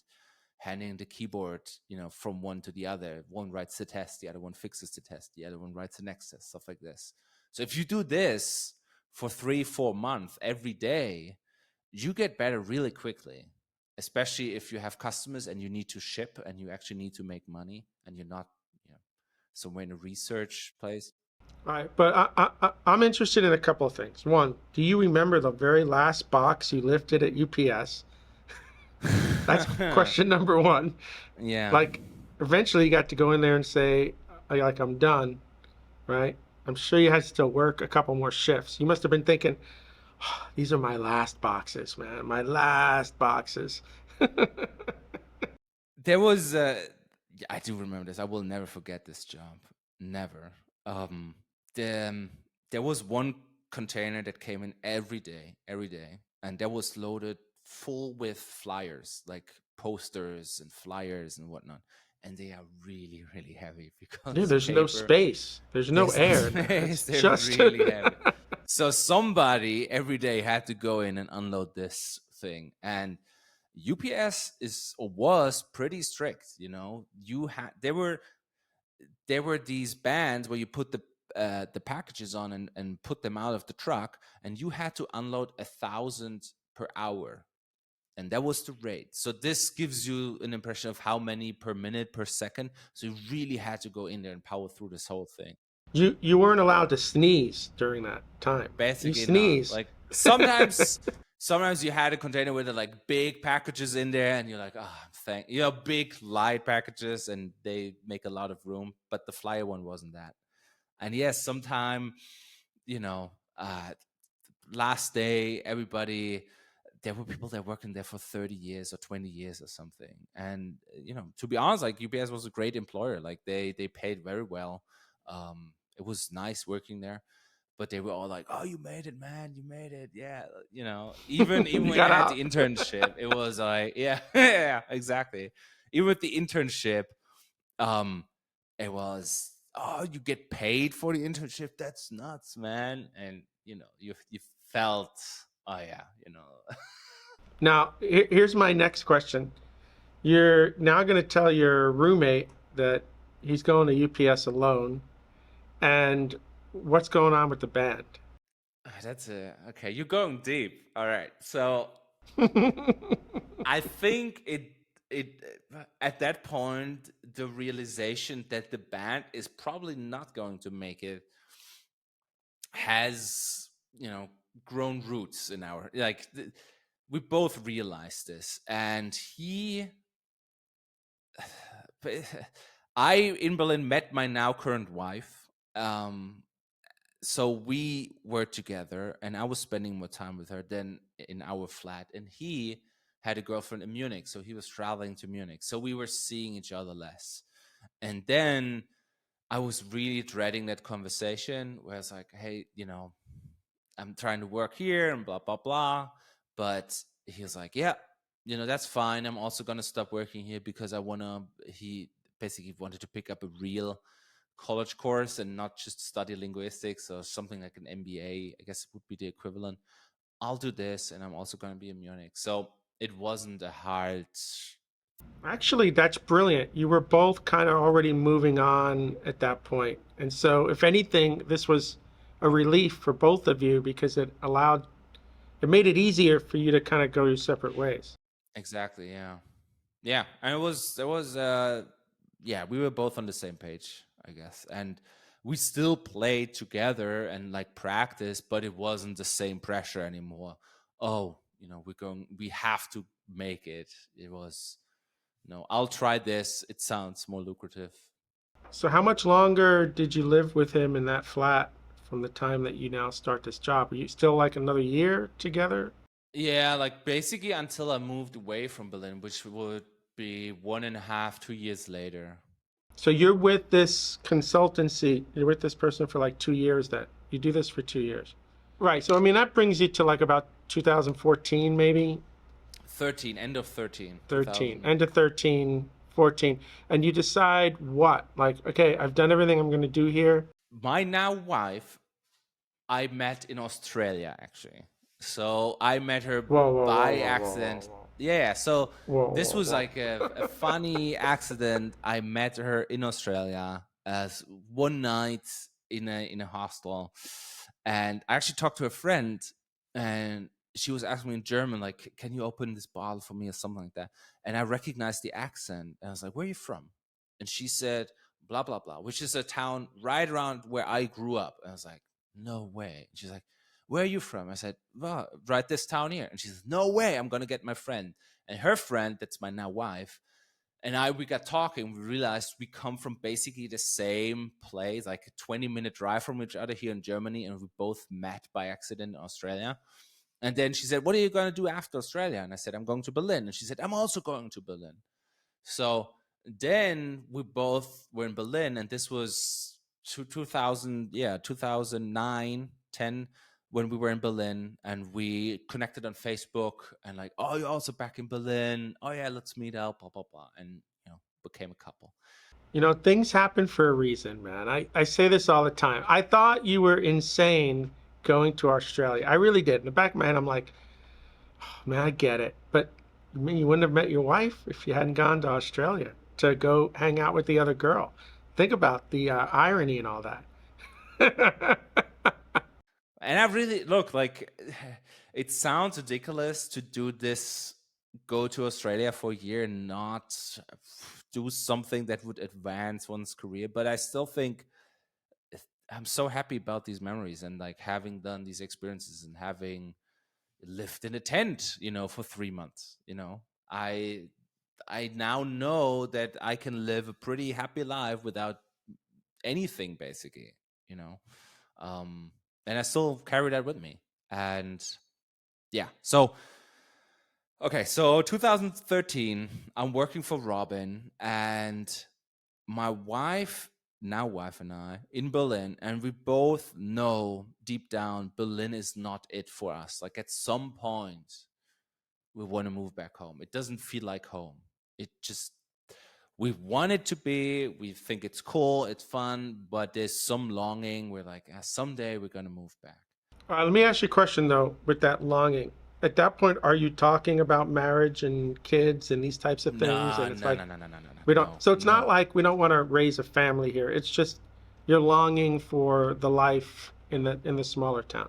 handing the keyboard, you know, from one to the other, one writes the test, the other one fixes the test, the other one writes the next test, stuff like this. So if you do this for 3-4 months every day, you get better really quickly, especially if you have customers and you need to ship and you actually need to make money, and you're not, you know, somewhere in a research place. Right, but I'm interested in a couple of things. One, do you remember the very last box you lifted at UPS? That's question number one. Yeah. Like, eventually you got to go in there and say, like, I'm done, right? I'm sure you had to still work a couple more shifts. You must have been thinking, "Oh, these are my last boxes, man, my last boxes." There was I do remember this. I will never forget this job. Never. The, there was one container that came in every day, and that was loaded full with flyers, like posters and flyers and whatnot. And they are really, really heavy Dude, because there's no paper. space. There's no There's no air in there. It's space. They're just really heavy. So somebody every day had to go in and unload this thing. And UPS is or was pretty strict, you know. You had there were these bands where you put the packages on and put them out of the truck, and you had to unload 1,000 per hour, and that was the rate. So this gives you an impression of how many per minute per second. So you really had to go in there and power through this whole thing. you weren't allowed to sneeze during that time. You Basically not. sneeze. Like, sometimes you had a container with like big packages in there, and you're like, thank you know, big light packages, and they make a lot of room. But the flyer one wasn't that. And yes, sometime, you know, last day, everybody, there were people that working there for 30 years or 20 years or something. And to be honest, like UPS was a great employer. Like they paid very well. It was nice working there, but they were all like, "Oh, you made it, man! You made it, yeah." Even You when got I had out. the internship, it was like, yeah, yeah, exactly. Even with the internship, um, it was, "Oh, you get paid for the internship? That's nuts, man!" And you felt, oh yeah, Now, here's my next question. You're now going to tell your roommate that he's going to UPS alone, and what's going on with the band? That's okay. You're going deep. All right, so I think it at that point the realization that the band is probably not going to make it has grown roots in our, like, we both realized this. And I in Berlin met my now current wife. So we were together and I was spending more time with her than in our flat, and he had a girlfriend in Munich, so he was traveling to Munich, so we were seeing each other less. And then I was really dreading that conversation where it's like, hey, I'm trying to work here and blah blah blah. But he was like, yeah, that's fine. I'm also gonna stop working here because he basically wanted to pick up a real college course and not just study linguistics or something like an MBA. I guess it would be the equivalent. I'll do this, and I'm also going to be in Munich. So it wasn't a hard. Actually, that's brilliant. You were both kind of already moving on at that point. And so, if anything, this was a relief for both of you because it made it easier for you to kind of go your separate ways. Exactly. Yeah. Yeah. And yeah, we were both on the same page, I guess. And we still played together and like practice, but it wasn't the same pressure anymore. Oh, we have to make it. It was, no, I'll try this. It sounds more lucrative. So, how much longer did you live with him in that flat from the time that you now start this job? Are you still like another year together? Yeah, like basically until I moved away from Berlin, which would be 1.5, 2 years later. So, you're with this consultancy, you're with this person for like 2 years then. You do this for 2 years. Right. So, I mean, that brings you to like about 2014, maybe 13, end of 13, 13, 2000. end of 13, 14. And you decide what? Like, okay, I've done everything I'm going to do here. My now wife, I met in Australia, actually. So I met her Whoa, whoa, whoa, by whoa, whoa, accident. whoa, Yeah, so whoa, this whoa, was whoa. like a funny accident. I met her in Australia as one night in a hostel, and I actually talked to a friend, and she was asking me in German, like, "Can you open this bottle for me?" or something like that. And I recognized the accent, and I was like, "Where are you from?" And she said, "Blah blah blah," which is a town right around where I grew up. And I was like, "No way!" And she's like, "Where are you from?" I said, "Well, right this town here." And she says, "No way! I'm gonna get my friend." And her friend, that's my now wife, and we got talking. We realized we come from basically the same place, like a 20-minute drive from each other here in Germany, and we both met by accident in Australia. And then she said, "What are you going to do after Australia?" And I said, "I'm going to Berlin." And she said, "I'm also going to Berlin." So then we both were in Berlin, and this was 2000, yeah, 2009, 10, when we were in Berlin, and we connected on Facebook and like, "Oh, you're also back in Berlin. Oh yeah, let's meet up, blah blah blah," and became a couple. You know, things happen for a reason, man. I say this all the time. I thought you were insane going to Australia. I really did. In the back of my head, I'm like, oh, man, I get it. But I mean, you wouldn't have met your wife if you hadn't gone to Australia to go hang out with the other girl. Think about the irony and all that. And I really look like, it sounds ridiculous to do this, go to Australia for a year and not do something that would advance one's career. But I still think I'm so happy about these memories and like having done these experiences and having lived in a tent, for 3 months. I I now know that I can live a pretty happy life without anything, basically. You know, um, and I still carry that with me. And yeah, so Okay, so 2013, I'm working for Robin, and my wife, now wife, and I in Berlin, and we both know deep down Berlin is not it for us. Like at some point, we want to move back home. It doesn't feel like home. It just, we want it to be. We think it's cool, it's fun, but there's some longing. We're like, someday we're going to move back. Let me ask you a question though, with that longing. At that point, are you talking about marriage and kids and these types of things? No, And it's no, like no, no, no, no, no, we don't. no, So it's not no. like we don't want to raise a family here. It's just you're longing for the life in the smaller town.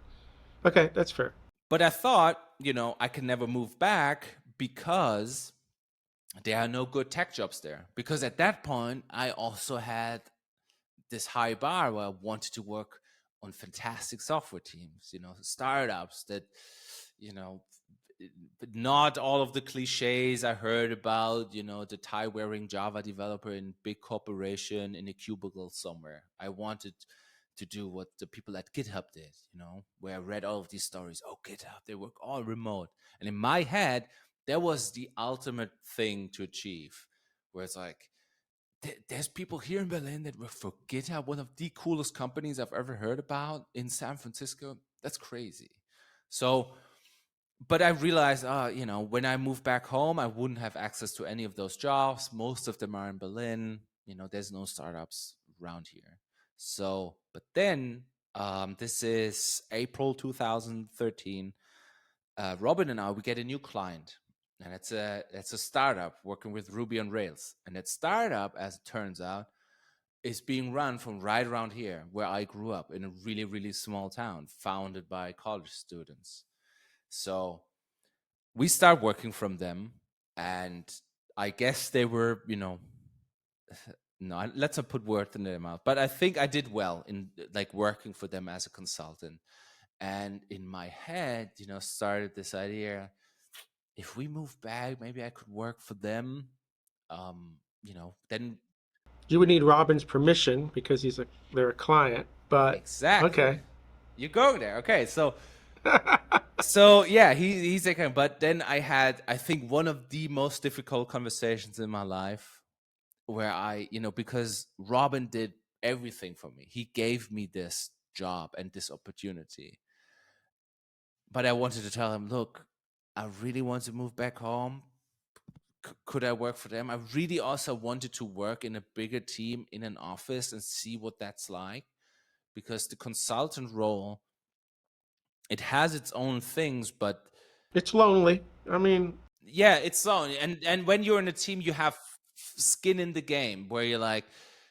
Okay, that's fair. But I thought, I could never move back because there are no good tech jobs there. Because at that point, I also had this high bar where I wanted to work on fantastic software teams, startups that, but not all of the cliches I heard about, the tie-wearing Java developer in big corporation in a cubicle somewhere. I wanted to do what the people at GitHub did, where I read all of these stories. Oh, GitHub, they work all remote. And in my head, that was the ultimate thing to achieve, where it's like, there's people here in Berlin that work for GitHub, one of the coolest companies I've ever heard about in San Francisco. That's crazy. So, but I realized, when I move back home, I wouldn't have access to any of those jobs. Most of them are in Berlin. There's no startups around here. So, but then this is April 2013. Robin and I, we get a new client, and it's a startup working with Ruby on Rails. And that startup, as it turns out, is being run from right around here, where I grew up, in a really, really small town, founded by college students. So we start working from them, and I guess they were, no, let's not put words in their mouth, but I think I did well in like working for them as a consultant. And in my head, started this idea, if we move back, maybe I could work for them. Then You would need Robin's permission because they're a client. But exactly, okay. you go there. Okay, so yeah, he's like, but then I had, I think, one of the most difficult conversations in my life, where I, because Robin did everything for me. He gave me this job and this opportunity. But I wanted to tell him, look, I really want to move back home. Could I work for them? I really also wanted to work in a bigger team in an office and see what that's like, because the consultant role, it has its own things, but It's lonely. I mean, yeah, it's so, and when you're in a team, you have skin in the game, where you're like,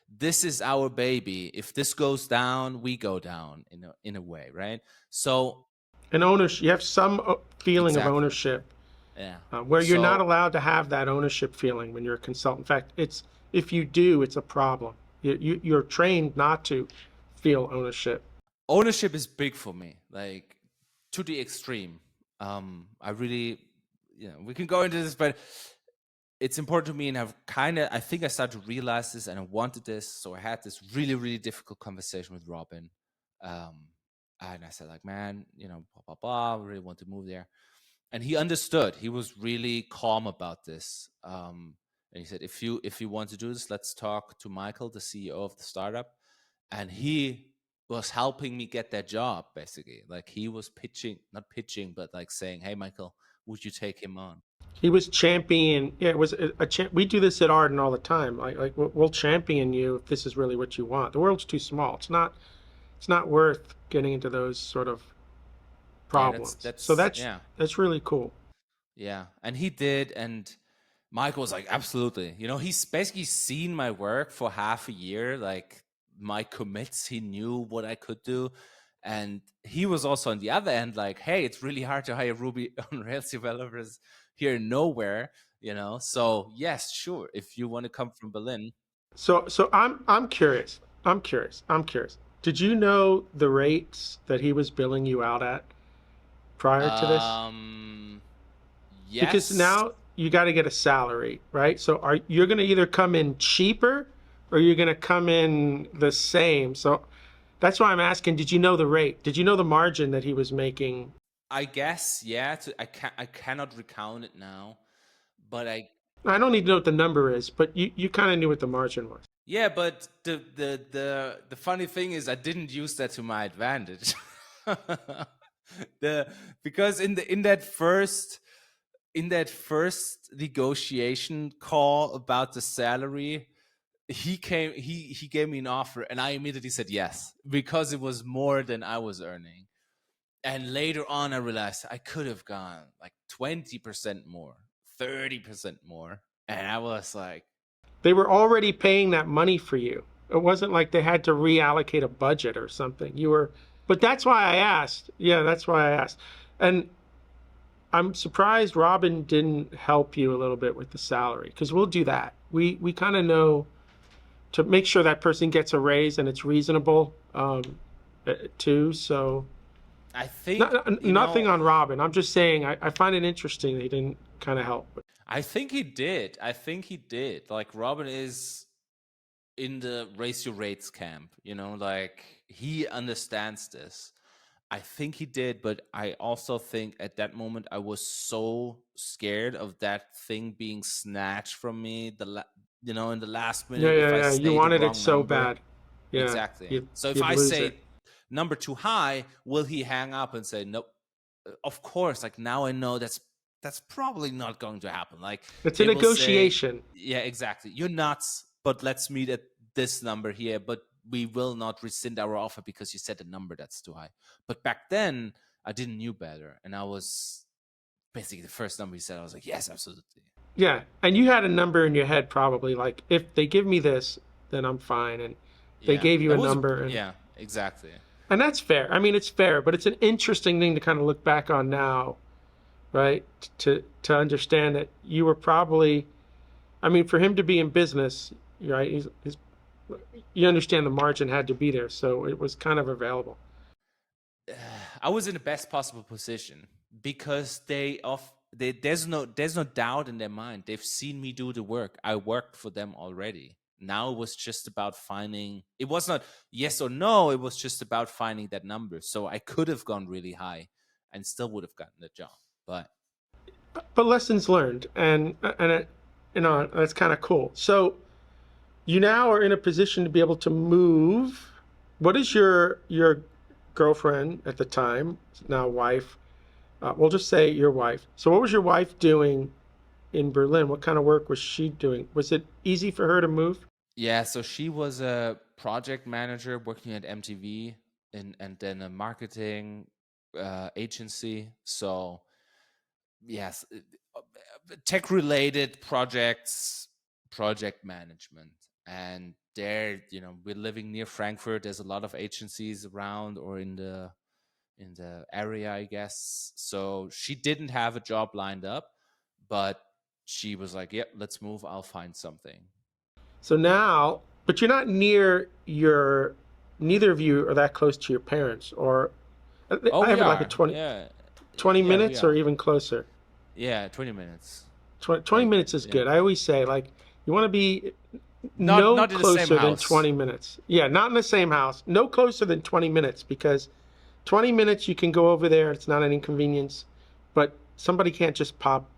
this is our baby. If this goes down, we go down in a way, right? So an ownership. You have some feeling of exactly, ownership, yeah. where you're not So allowed to have that ownership feeling when you're a consultant. In fact, if you do, it's a problem. You're trained not to feel ownership. ownership is big for me, like to the extreme. I really, we can go into this, but it's important to me, and I think I started to realize this, and I wanted this. So I had this really, really difficult conversation with Robin. And I said, like, man, blah, blah, blah, I really want to move there. And he understood. He was really calm about this. And he said, if you want to do this, let's talk to Michael, the CEO of the startup. And he was helping me get that job, basically. Like, he was not pitching, but like saying, hey, Michael, would you take him on? He was champion. Yeah, it was we do this at Ardan all the time. Like we'll champion you if this is really what you want. The world's too small. It's not worth getting into those sort of problems. So yeah. that's really cool. Yeah, and he did, and Michael was like, absolutely. He's basically seen my work for half a year, like my commits. He knew what I could do, and he was also on the other end, like, hey, it's really hard to hire Ruby on Rails developers here in nowhere. So yes, sure, if you want to come from Berlin. So I'm curious. Did you know the rates that he was billing you out at prior to this? Because Yes. now you got to get a salary, right? So you're going to either come in cheaper or you're going to come in the same. So that's why I'm asking, did you know the rate? Did you know the margin that he was making? I guess, yeah. I cannot recount it now, but I don't need to know what the number is, but you kind of knew what the margin was. yeah. But the funny thing is, I didn't use that to my advantage. the Because in that first negotiation call about the salary, he gave me an offer, and I immediately said yes because it was more than I was earning. And later on, I realized I could have gone like 20% more, 30% more. And I was like, They were already paying that money for you. It wasn't like they had to reallocate a budget or something. But that's why I asked. Yeah, that's why I asked. And I'm surprised Robin didn't help you a little bit with the salary, because we'll do that. We kind of know to make sure that person gets a raise and it's reasonable too. So I think, nothing on Robin. I'm just saying I find it interesting that he didn't kind of help. I think he did. I think he did. Like, Robin is in the raise your rates camp, like he understands this. I think he did, but I also think at that moment I was so scared of that thing being snatched from me. In the last minute, if I Yeah. say You the wanted it wrong so number. bad. Yeah, Exactly. So if you'd I lose say it. number too high, will he hang up and say nope? Of course. Like, now I know that's probably not going to happen. Like, It's a they will say, negotiation. yeah, exactly. You're nuts, but let's meet at this number here. But we will not rescind our offer because you said a number that's too high. But back then, I didn't knew better, and I was basically the first number he said. I was like, yes, absolutely. Yeah, and you had a number in your head probably, like, if they give me this, then I'm fine. And they gave you a number. Yeah, exactly. And that's fair. I mean, it's fair, but it's an interesting thing to kind of look back on now, right? To understand that you were probably, I mean, for him to be in business, right? You understand the margin had to be there, so it was kind of available. I was in the best possible position because there's no doubt in their mind. They've seen me do the work. I worked for them already. Now it was just about finding. It was not yes or no. It was just about finding that number. So I could have gone really high, and still would have gotten the job. But lessons learned, and that's kind of cool. So you now are in a position to be able to move. What is your girlfriend at the time, now wife? We'll just say your wife. So what was your wife doing in Berlin? What kind of work was she doing? Was it easy for her to move? yeah, so she was a project manager working at MTV, and then a marketing agency. So yes, tech related projects, project management. And there, we're living near Frankfurt. There's a lot of agencies around, or in the area, I guess. So she didn't have a job lined up, but she was like, yep, let's move, I'll find something. So now, but you're not neither of you are that close to your parents, or I have like a 20 minutes or even closer. Yeah, 20 minutes. 20 minutes is good. I always say, like, you want to be not closer than 20 minutes. Yeah, not in the same house. No closer than 20 minutes, because 20 minutes you can go over there. It's not an inconvenience, but somebody can't just pop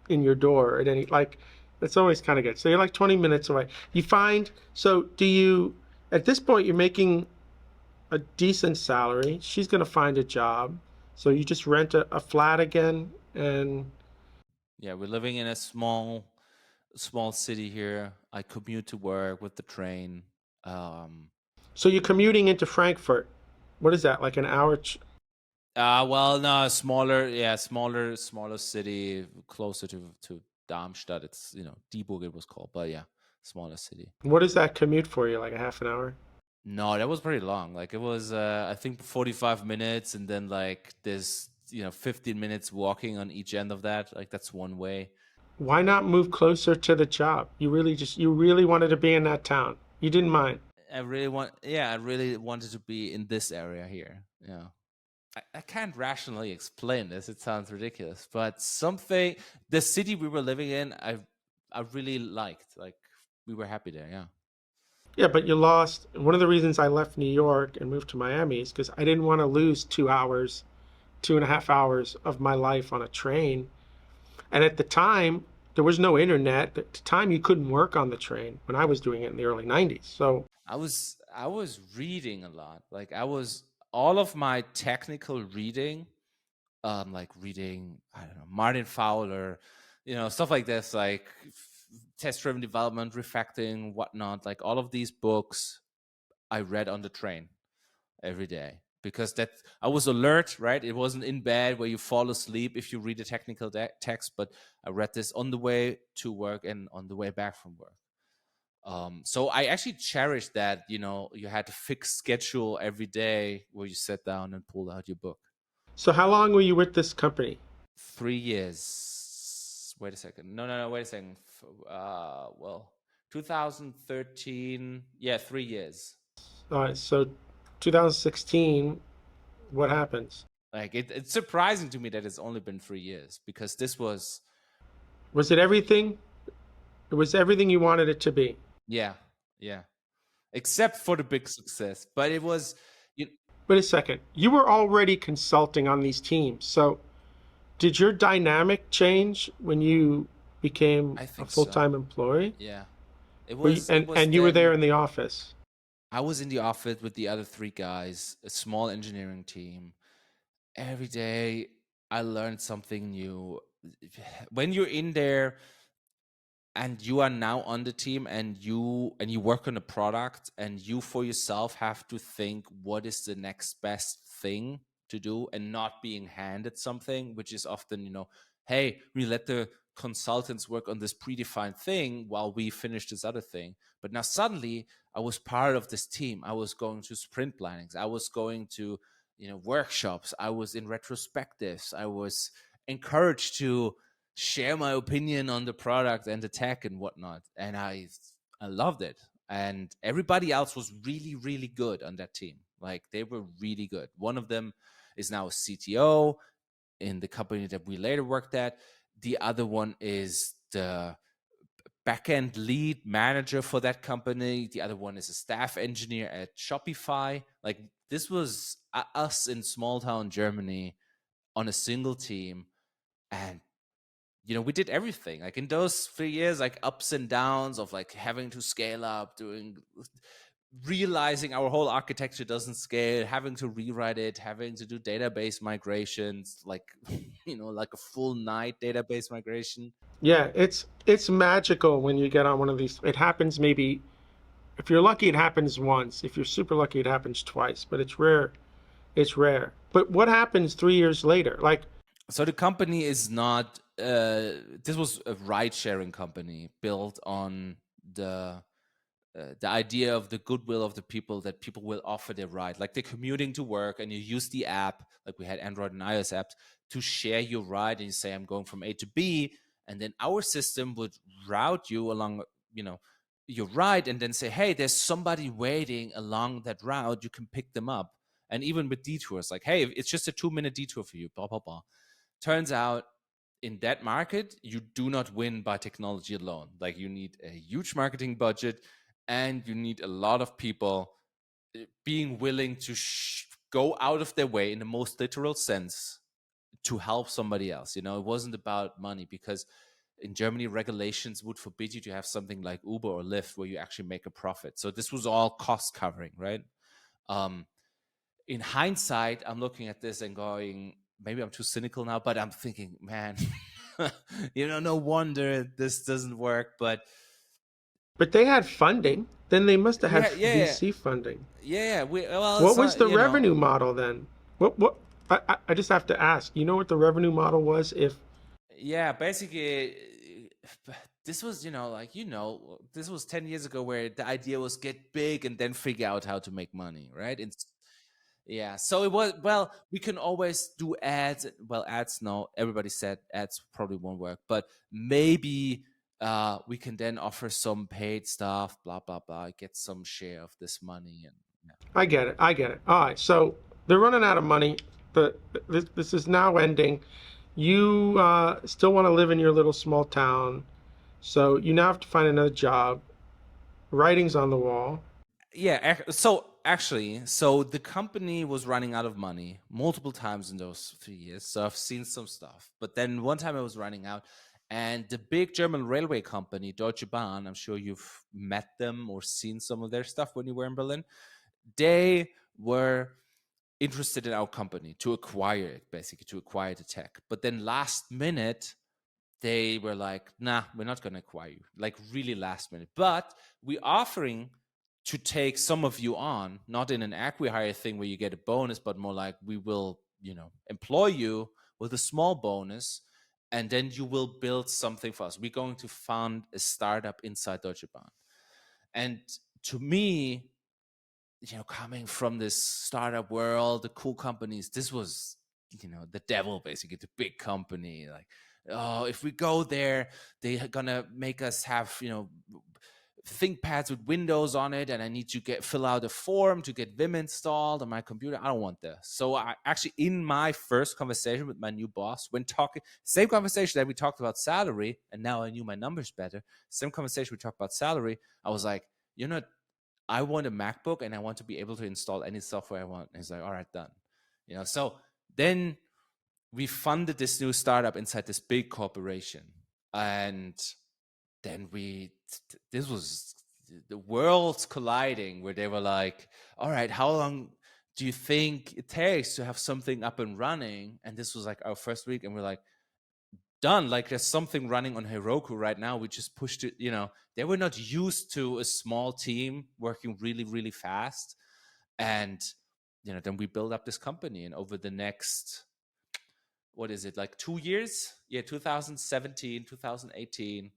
in your door at any, like, that's always kind of good. So you're like 20 minutes away. You find, so do you, at this point, you're making a decent salary. She's going to find a job. So you just rent a flat again, and yeah, we're living in a small city here. I commute to work with the train. So you're commuting into Frankfurt. What is that, like an hour? Well, no, smaller city, closer to Darmstadt. It's, Dieburg it was called, but yeah, smaller city. What is that commute for you, like a half an hour? No, that was pretty long. Like, it was, I think 45 minutes, and then like there's, 15 minutes walking on each end of that. Like, that's one way. Why not move closer to the job? You really wanted to be in that town. You didn't mind. I really wanted to be in this area here. Yeah. I can't rationally explain this. It sounds ridiculous, but the city we were living in, I really liked. Like, we were happy there. Yeah. Yeah, but you lost. One of the reasons I left New York and moved to Miami is because I didn't want to lose 2 hours 2.5 hours of my life on a train. And at the time, there was no internet. At the time, you couldn't work on the train when I was doing it in the early 90s. So I was reading a lot. Like I was all of my technical reading, like reading, I don't know, Martin Fowler, stuff like this, like test-driven development, refactoring, whatnot. Like all of these books I read on the train every day because that I was alert, right? It wasn't in bed where you fall asleep if you read a technical text, but I read this on the way to work and on the way back from work. So I actually cherish that, you had a fixed schedule every day where you sat down and pulled out your book. so how long were you with this company? 3 years. Wait a second. No, wait a second. Well, 2013. Yeah, 3 years. All right, so 2016, what happens? Like it's surprising to me that it's only been 3 years because this was, Was it everything? It was everything you wanted it to be. yeah, except for the big success. But it was, Wait a second. You were already consulting on these teams. So did your dynamic change when you became I a think full-time so. employee? Yeah, it Were you- was. and and you were there in the office. I was in the office with the other three guys, a small engineering team. Every day I learned something new. When you're in there and you are now on the team and you work on a product and you for yourself have to think what is the next best thing to do and not being handed something, which is often, hey, we let the consultants work on this predefined thing while we finish this other thing. But now suddenly I was part of this team. I was going to sprint plannings. I was going to, workshops. I was in retrospectives. I was encouraged to share my opinion on the product and the tech and whatnot. And I loved it. And everybody else was really, really good on that team. Like they were really good. One of them is now a CTO in the company that we later worked at. The other one is the backend lead manager for that company. The other one is a staff engineer at Shopify. Like this was us in small town Germany on a single team. And we did everything like in those 3 years, like ups and downs of like having to scale up, realizing our whole architecture doesn't scale, having to rewrite it, having to do database migrations, like, like a full night database migration. Yeah, it's magical when you get on one of these. It happens maybe, if you're lucky, it happens once. If you're super lucky, it happens twice, but it's rare. It's rare. But what happens 3 years later? Like, So the company is not, this was a ride sharing company built on the idea of the goodwill of the people, that people will offer their ride, like they're commuting to work and you use the app, like we had Android and iOS apps, to share your ride, and you say I'm going from A to B, and then our system would route you along, your ride, and then say, hey, there's somebody waiting along that route, you can pick them up. And even with detours, like, hey, it's just a 2-minute detour for you, blah blah blah. Turns out in that market, you do not win by technology alone. Like you need a huge marketing budget and you need a lot of people being willing to go out of their way in the most literal sense to help somebody else. It wasn't about money, because in Germany, regulations would forbid you to have something like Uber or Lyft where you actually make a profit. So this was all cost covering, right? In hindsight, I'm looking at this and going, maybe I'm too cynical now, but I'm thinking, man, no wonder this doesn't work. But they had funding. Then they must have had Yeah. VC funding. Yeah. What was the revenue model then? What? I just have to ask. You know what the revenue model was? Yeah, basically, this was, this was 10 years ago, where the idea was get big and then figure out how to make money, right? Yeah, so it was, well, we can always do ads. Well, ads, no, everybody said ads probably won't work, but maybe we can then offer some paid stuff, blah, blah, blah, get some share of this money. And I get it. All right, so they're running out of money, but this is now ending. You still want to live in your little small town, so you now have to find another job. Writing's on the wall. Yeah, so actually, so the company was running out of money multiple times in those 3 years. So I've seen some stuff. But then one time I was running out, and the big German railway company, Deutsche Bahn, I'm sure you've met them or seen some of their stuff when you were in Berlin. They were interested in our company to acquire it, basically to acquire the tech. But then last minute, they were like, nah, we're not going to acquire you, like really last minute. But we're offering to take some of you on, not in an acqui-hire thing where you get a bonus, but more like we will, employ you with a small bonus, and then you will build something for us. We're going to fund a startup inside Deutsche Bahn. And to me, coming from this startup world, the cool companies, this was, the devil, basically, the big company. Like, oh, if we go there, they're gonna make us have, ThinkPads with Windows on it, and I need to fill out a form to get Vim installed on my computer. I don't want that. So I actually, in my first conversation with my new boss, when talking, same conversation that we talked about salary, and now I knew my numbers better. Same conversation we talked about salary. I was like, I want a MacBook and I want to be able to install any software I want. And he's like, all right, done. So then we funded this new startup inside this big corporation. And then this was the worlds colliding, where they were like, all right, how long do you think it takes to have something up and running? And this was like our first week. And we're like, done. Like, there's something running on Heroku right now. We just pushed it. They were not used to a small team working really, really fast. And, then we built up this company. And over the next, what is it, like 2 years? Yeah, 2017, 2018,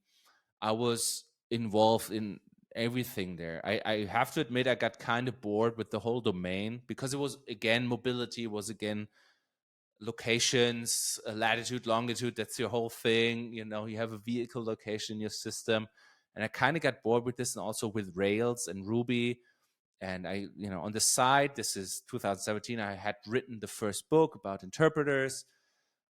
I was involved in everything there. I have to admit, I got kind of bored with the whole domain, because it was, again, mobility, was again locations, latitude, longitude. That's your whole thing. You have a vehicle location in your system. And I kind of got bored with this, and also with Rails and Ruby. And I, on the side, this is 2017, I had written the first book about interpreters.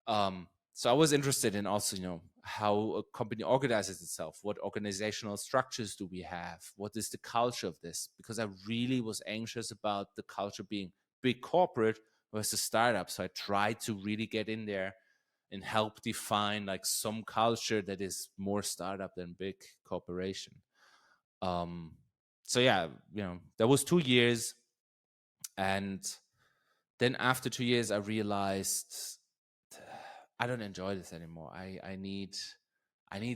So I was interested in also, how a company organizes itself. What organizational structures do we have? What is the culture of this? Because I really was anxious about the culture being big corporate versus startup. So I tried to really get in there and help define like some culture that is more startup than big corporation. So yeah, that was 2 years. And then after 2 years, I realized I don't enjoy this anymore. I need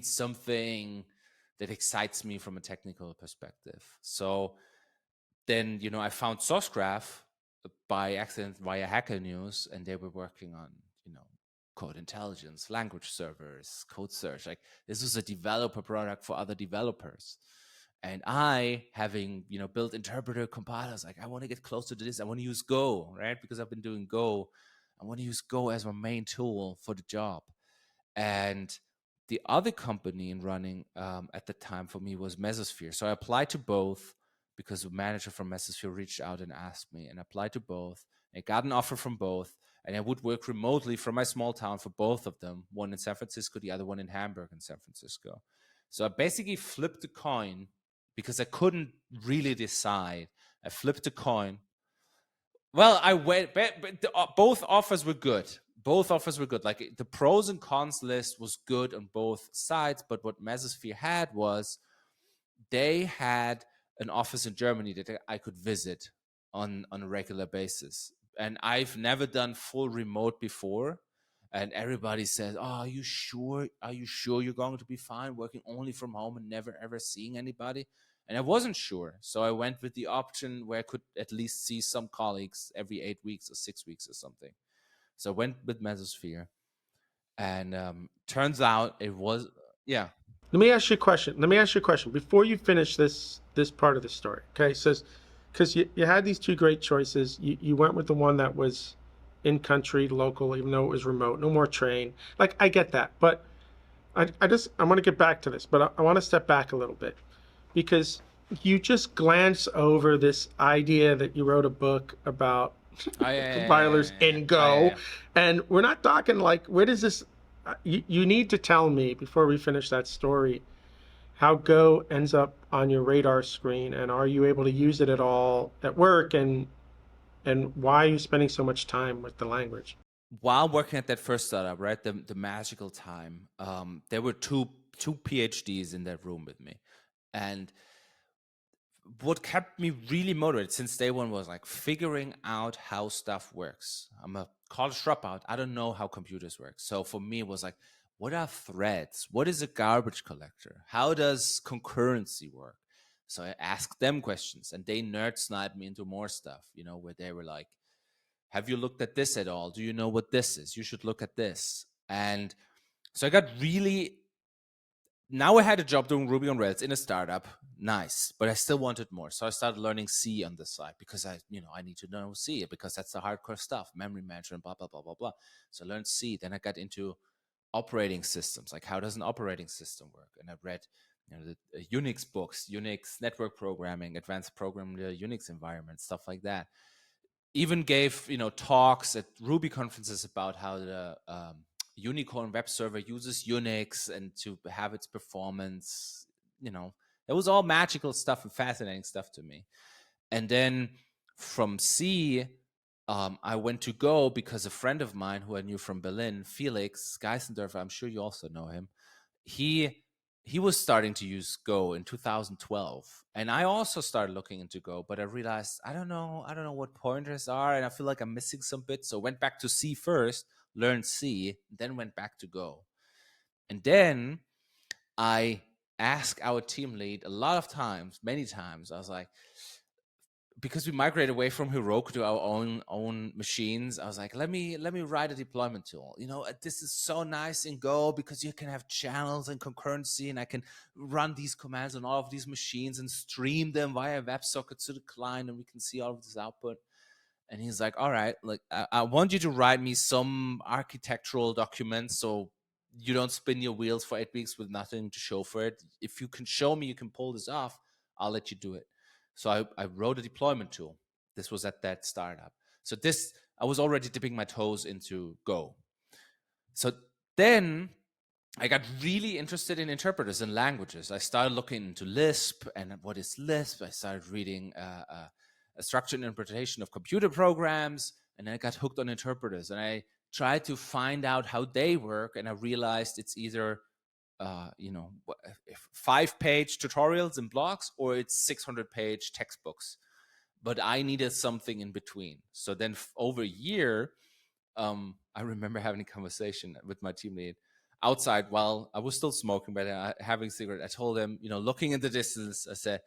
something that excites me from a technical perspective. So then, I found Sourcegraph by accident via Hacker News, and they were working on, code intelligence, language servers, code search. Like, this was a developer product for other developers. And I, having, built interpreter compilers, like, I want to get closer to this. I want to use Go, right? Because I've been doing Go. I want to use Go as my main tool for the job. And the other company in running at the time for me was Mesosphere. So I applied to both, because a manager from Mesosphere reached out and asked me, and I applied to both. I got an offer from both, and I would work remotely from my small town for both of them, one in San Francisco, the other one in Hamburg and San Francisco. So I basically flipped a coin, because I couldn't really decide. I flipped a coin. Well, I went, but both offers were good. Both offers were good. Like, the pros and cons list was good on both sides. But what Mesosphere had was, they had an office in Germany that I could visit on a regular basis. And I've never done full remote before. And everybody says, oh, are you sure? Are you sure you're going to be fine working only from home and never, ever seeing anybody? And I wasn't sure. So I went with the option where I could at least see some colleagues every 8 weeks or 6 weeks or something. So I went with Mesosphere. And turns out it was, yeah. Let me ask you a question before you finish this part of the story. Okay, so because you had these two great choices, you went with the one that was in country, local, even though it was remote, no more train. Like, I get that, but I want to get back to this, but I want to step back a little bit, because you just glance over this idea that you wrote a book about compilers in Go, and we're not talking like, where does this? You need to tell me before we finish that story. how Go ends up on your radar screen, and are you able to use it at all at work, and why are you spending so much time with the language? While working at that first startup, right, the magical time, there were two PhDs in that room with me, and what kept me really motivated since day one was like figuring out how stuff works. I'm a college dropout. I don't know how computers work. So for me, it was like, what are threads? What is a garbage collector? How does concurrency work? So I asked them questions and they nerd sniped me into more stuff, where they were like, have you looked at this at all? Do you know what this is? You should look at this. And so I got really now I had a job doing Ruby on Rails in a startup. Nice. But I still wanted more. So I started learning C on the side because I need to know C because that's the hardcore stuff, memory management, blah, blah, blah, blah, blah. So I learned C. Then I got into operating systems. Like, how does an operating system work? And I read the Unix books, Unix network programming, advanced programming, the Unix environment, stuff like that. Even gave talks at Ruby conferences about how the Unicorn web server uses Unix and to have its performance. It was all magical stuff and fascinating stuff to me. And then from C, I went to Go because a friend of mine who I knew from Berlin, Felix Geisendorfer, I'm sure you also know him, he was starting to use Go in 2012, and I also started looking into Go, but I realized I don't know what pointers are, and I feel like I'm missing some bits. So I went back to C first, learned C, then went back to Go, and then I asked our team lead a lot of times, many times. I was like, because we migrated away from Heroku to our own machines, I was like, let me write a deployment tool. This is so nice in Go because you can have channels and concurrency, and I can run these commands on all of these machines and stream them via WebSocket to the client, and we can see all of this output. And he's like, all right, like I want you to write me some architectural documents so you don't spin your wheels for 8 weeks with nothing to show for it. If you can show me you can pull this off, I'll let you do it. So I wrote a deployment tool. This was at that startup. So I was already dipping my toes into Go. So then I got really interested in interpreters and languages. I started looking into Lisp and what is Lisp. I started reading a structured interpretation of computer programs, and then I got hooked on interpreters. And I tried to find out how they work, and I realized it's either 5-page tutorials and blogs, or it's 600-page textbooks. But I needed something in between. So then over a year, I remember having a conversation with my team lead outside while I was still smoking, but having a cigarette. I told him, looking in the distance, I said,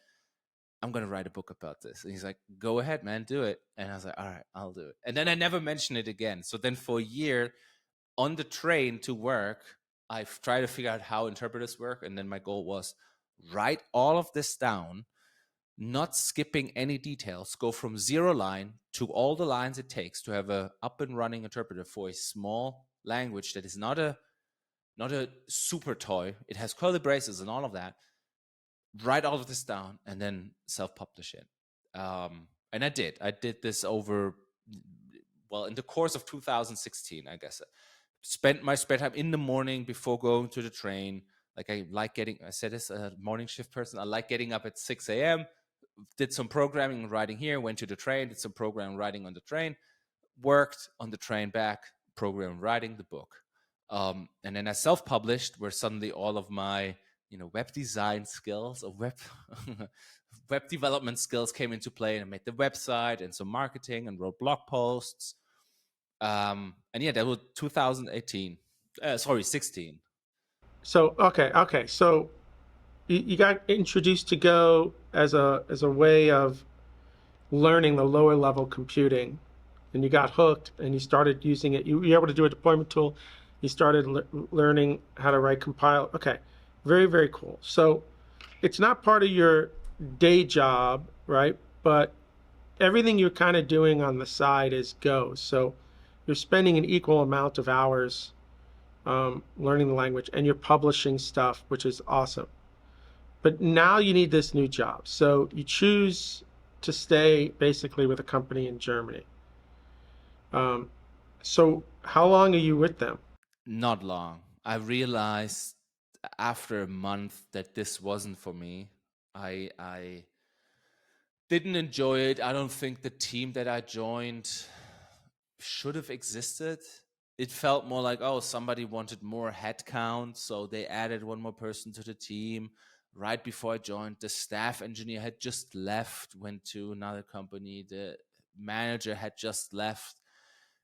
I'm going to write a book about this. And he's like, go ahead, man, do it. And I was like, all right, I'll do it. And then I never mentioned it again. So then for a year on the train to work, I've tried to figure out how interpreters work. And then my goal was write all of this down, not skipping any details, go from 0 line to all the lines it takes to have a up and running interpreter for a small language that is not a super toy. It has curly braces and all of that. Write all of this down and then self-publish it. And I did this over, in the course of 2016, I guess. Spent my spare time in the morning before going to the train. Like I said as a morning shift person, I like getting up at 6 a.m., did some programming and writing here, went to the train, did some programming and writing on the train, worked on the train back, program writing the book. And then I self-published, where suddenly all of my web design skills or web development skills came into play, and I made the website and some marketing and wrote blog posts. And yeah, that was 2018. 16. So okay. So you got introduced to Go as a way of learning the lower level computing, and you got hooked, and you started using it. You were able to do a deployment tool. You started learning how to write compile. Okay, very, very cool. So it's not part of your day job, right? But everything you're kind of doing on the side is Go. So you're spending an equal amount of hours learning the language, and you're publishing stuff, which is awesome. But now you need this new job. So you choose to stay basically with a company in Germany. So how long are you with them? Not long. I realized after a month that this wasn't for me. I didn't enjoy it. I don't think the team that I joined should have existed. It felt more like, oh, somebody wanted more headcount, so they added one more person to the team. Right before I joined, the staff engineer had just left, went to another company. The manager had just left.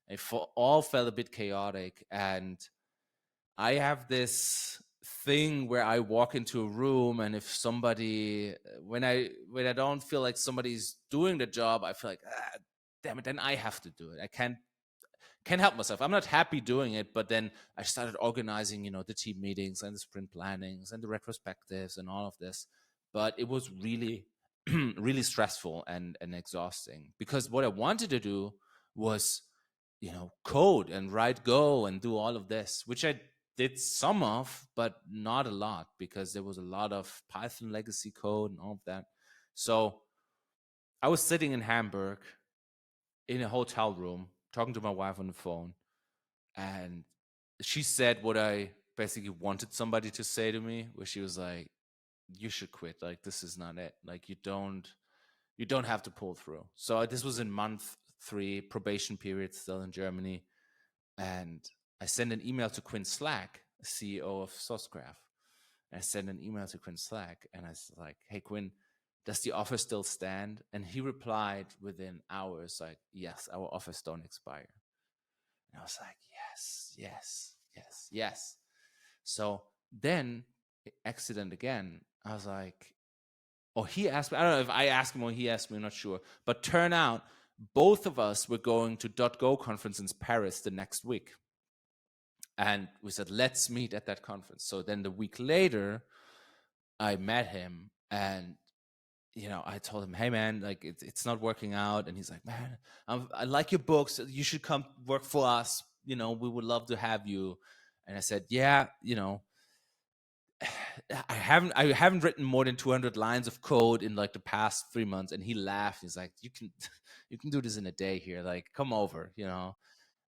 It all felt a bit chaotic. And I have this thing where I walk into a room, and if somebody, when I don't feel like somebody's doing the job, I feel like, damn it, then I have to do it. I can't help myself. I'm not happy doing it, but then I started organizing, the team meetings and the sprint plannings and the retrospectives and all of this. But it was really, really stressful and exhausting, because what I wanted to do was, code and write Go and do all of this, which I did some of, but not a lot, because there was a lot of Python legacy code and all of that. So I was sitting in Hamburg in a hotel room talking to my wife on the phone, and she said what I basically wanted somebody to say to me, where she was like, you should quit. Like, this is not it. Like, you don't have to pull through. So this was in month 3, probation period, still in Germany. And I sent an email to Quinn Slack, CEO of Sourcegraph. I sent an email to Quinn Slack, and I was like, hey, Quinn, does the offer still stand? And he replied within hours, like, yes, our offers don't expire. And I was like, yes. So then, accident again. I was like, he asked me, I don't know if I asked him or he asked me, I'm not sure. But turn out, both of us were going to .go conference in Paris the next week. And we said, let's meet at that conference. So then the week later, I met him, and I told him, hey man, like it's not working out. And he's like, man, I like your books. You should come work for us. We would love to have you. And I said, yeah, I haven't written more than 200 lines of code in like the past 3 months. And he laughed. He's like, you can do this in a day here. Like, come over,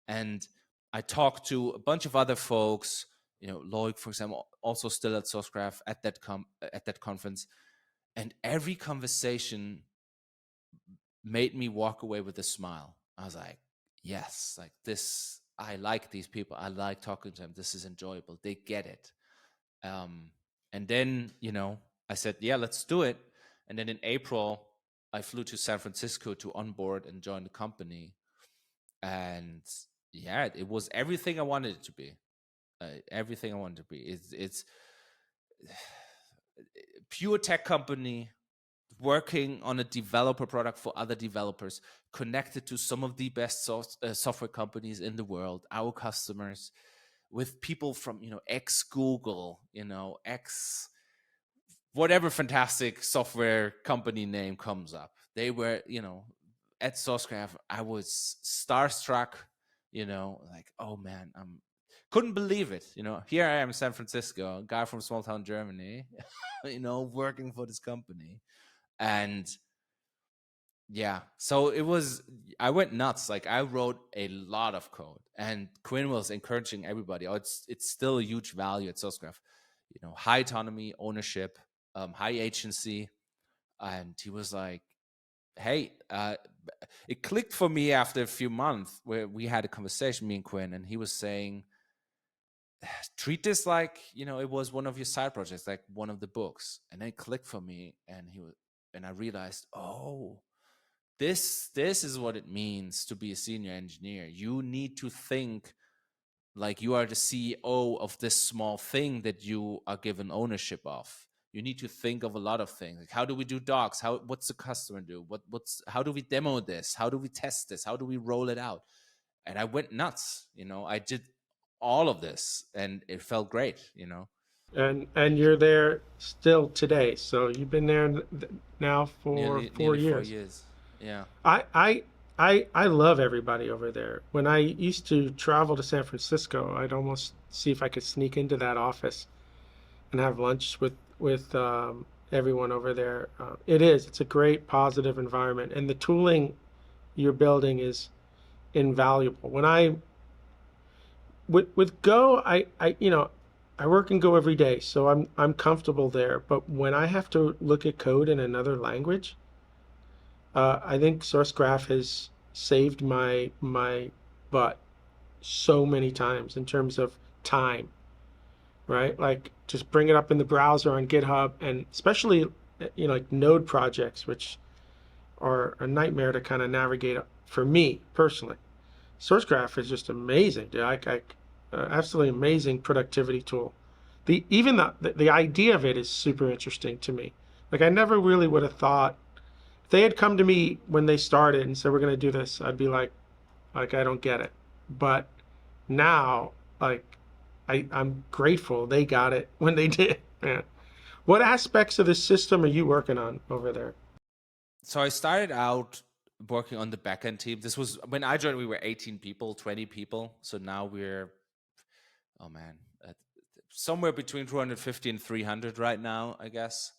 And I talked to a bunch of other folks, Loic, for example, also still at Sourcegraph at that conference. And every conversation made me walk away with a smile. I was like, yes, like this, I like these people. I like talking to them. This is enjoyable. They get it. And then, I said, yeah, let's do it. And then in April, I flew to San Francisco to onboard and join the company. And yeah, it was everything I wanted it to be. Everything I wanted it to be. It's pure tech company, working on a developer product for other developers, connected to some of the best software companies in the world, our customers, with people from, ex-Google, ex whatever fantastic software company name comes up. They were, at Sourcegraph, I was starstruck, like, oh man, couldn't believe it. Here I am in San Francisco, a guy from small town Germany, working for this company. And yeah, so I went nuts. Like, I wrote a lot of code, and Quinn was encouraging everybody. It's still a huge value at Sourcegraph, high autonomy, ownership, high agency. And he was like, hey, it clicked for me after a few months where we had a conversation, me and Quinn, and he was saying, treat this like, it was one of your side projects, like one of the books. And then it clicked for me, and I realized, this is what it means to be a senior engineer. You need to think like you are the CEO of this small thing that you are given ownership of. You need to think of a lot of things. Like, how do we do docs? What's the customer do? How do we demo this? How do we test this? How do we roll it out? And I went nuts. I did all of this, and it felt great. And you're there still today. So you've been there now for nearly 4 years. 4 years. Yeah. I love everybody over there. When I used to travel to San Francisco, I'd almost see if I could sneak into that office and have lunch with everyone over there. It's a great positive environment, and the tooling you're building is invaluable. When with Go, I work in Go every day, so I'm comfortable there. But when I have to look at code in another language, I think Sourcegraph has saved my butt so many times in terms of time, right? Like just bring it up in the browser on GitHub, and especially like node projects, which are a nightmare to kind of navigate for me personally. Sourcegraph is just amazing, dude. Absolutely amazing productivity tool. The idea of it is super interesting to me. Like I never really would have thought if they had come to me when they started and said we're going to do this, I'd be like I don't get it. But now, like I'm grateful they got it when they did. Man. What aspects of the system are you working on over there? So I started out working on the backend team. This was when I joined, we were 18 people, 20 people. So now we're, oh man, somewhere between 250 and 300 right now, I guess.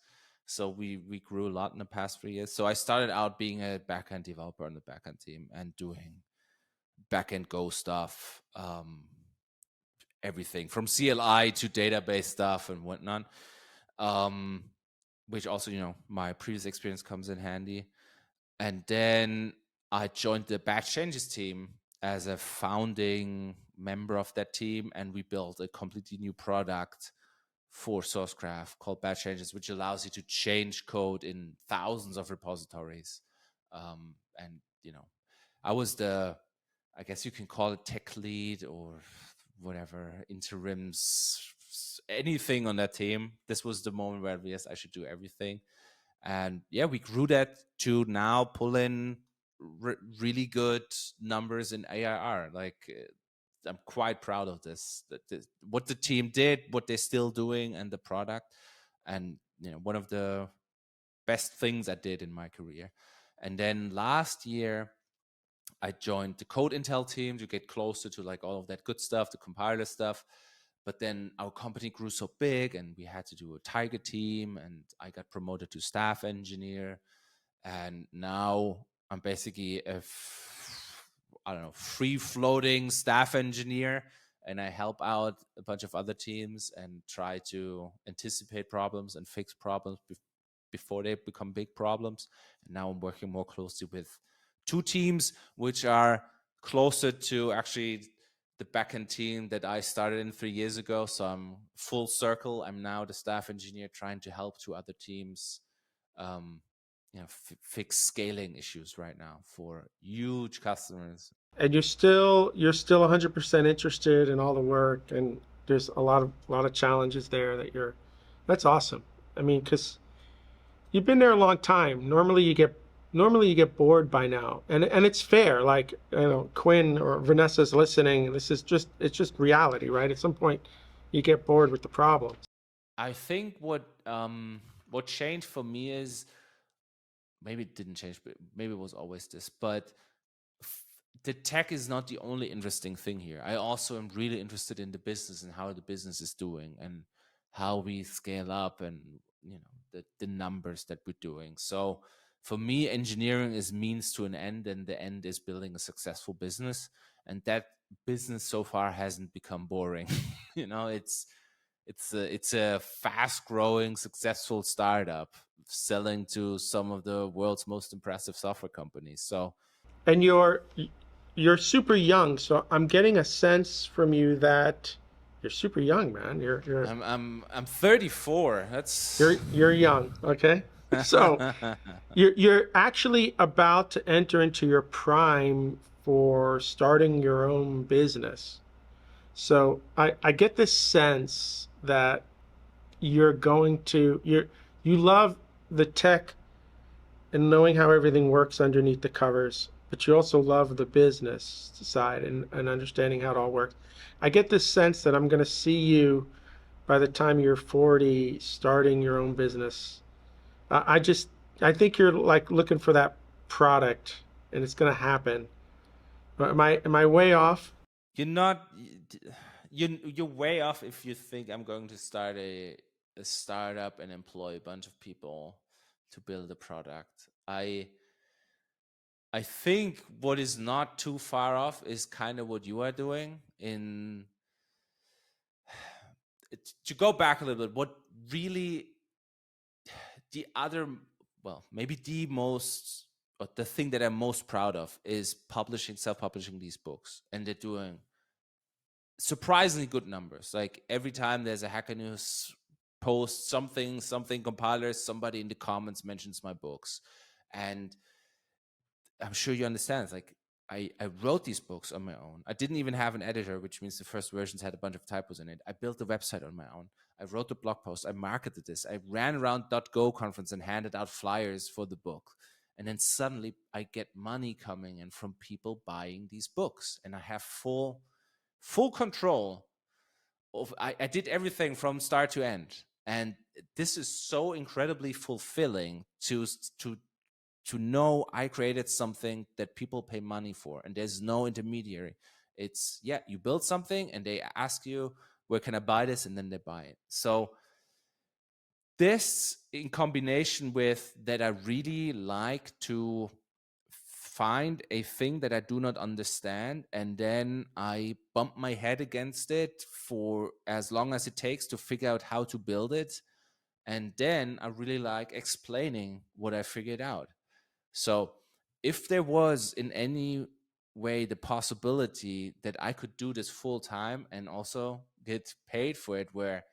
So we grew a lot in the past 3 years. So I started out being a backend developer on the backend team and doing backend Go stuff, everything from CLI to database stuff and whatnot. Which also, my previous experience comes in handy. And then I joined the batch changes team as a founding member of that team, and we built a completely new product for Sourcegraph called batch changes, which allows you to change code in thousands of repositories. And I was I guess you can call it tech lead or whatever, interims, anything on that team. This was the moment where yes, I should do everything. And yeah, we grew that to now pull in really good numbers in ARR. Like I'm quite proud of this. What the team did, what they're still doing, and the product, and one of the best things I did in my career. And then last year, I joined the Code Intel team to get closer to like all of that good stuff, the compiler stuff. But then our company grew so big and we had to do a tiger team, and I got promoted to staff engineer. And now I'm basically I don't know, free floating staff engineer, and I help out a bunch of other teams and try to anticipate problems and fix problems before they become big problems. And now I'm working more closely with two teams, which are closer to actually the backend team that I started in 3 years ago. So I'm full circle. I'm now the staff engineer trying to help two other teams, fix scaling issues right now for huge customers. And you're still 100% interested in all the work, and there's a lot of challenges there that's awesome. I mean, because you've been there a long time. Normally you get bored by now, and it's fair. Like Quinn or Vanessa's listening. It's just reality, right? At some point, you get bored with the problems. I think what changed for me is, maybe it didn't change, but maybe it was always this, but the tech is not the only interesting thing here. I also am really interested in the business and how the business is doing and how we scale up, and the numbers that we're doing. So for me, engineering is means to an end, and the end is building a successful business. And that business so far hasn't become boring. It's a fast growing, successful startup selling to some of the world's most impressive software companies. So And you're super young, so I'm getting a sense from you that you're super young, man. I'm 34. You're young, okay? So you're actually about to enter into your prime for starting your own business. So I get this sense that you love the tech and knowing how everything works underneath the covers, but you also love the business side and understanding how it all works. I get this sense that I'm going to see you by the time you're 40 starting your own business. I think you're like looking for that product, and it's going to happen. Am I way off? you're not you're way off if you think I'm going to start a startup and employ a bunch of people to build a product. I think what is not too far off is kind of what you are doing to go back a little bit, what really the other, well, maybe the most, or the thing that I'm most proud of is self-publishing these books, and they're doing surprisingly good numbers. Like every time there's a Hacker News post, something compilers, somebody in the comments mentions my books, and I'm sure you understand. It's like I wrote these books on my own. I didn't even have an editor, which means the first versions had a bunch of typos in it. I built the website on my own. I wrote the blog post. I marketed this. I ran around .go conference and handed out flyers for the book. And then suddenly I get money coming in from people buying these books. And I have full control of, I did everything from start to end. And this is so incredibly fulfilling to know I created something that people pay money for, and there's no intermediary. It's, yeah, you build something and they ask you, where can I buy this? And then they buy it. So this, in combination with that, I really like to find a thing that I do not understand, and then I bump my head against it for as long as it takes to figure out how to build it. And then I really like explaining what I figured out. So if there was in any way the possibility that I could do this full time and also get paid for it, where,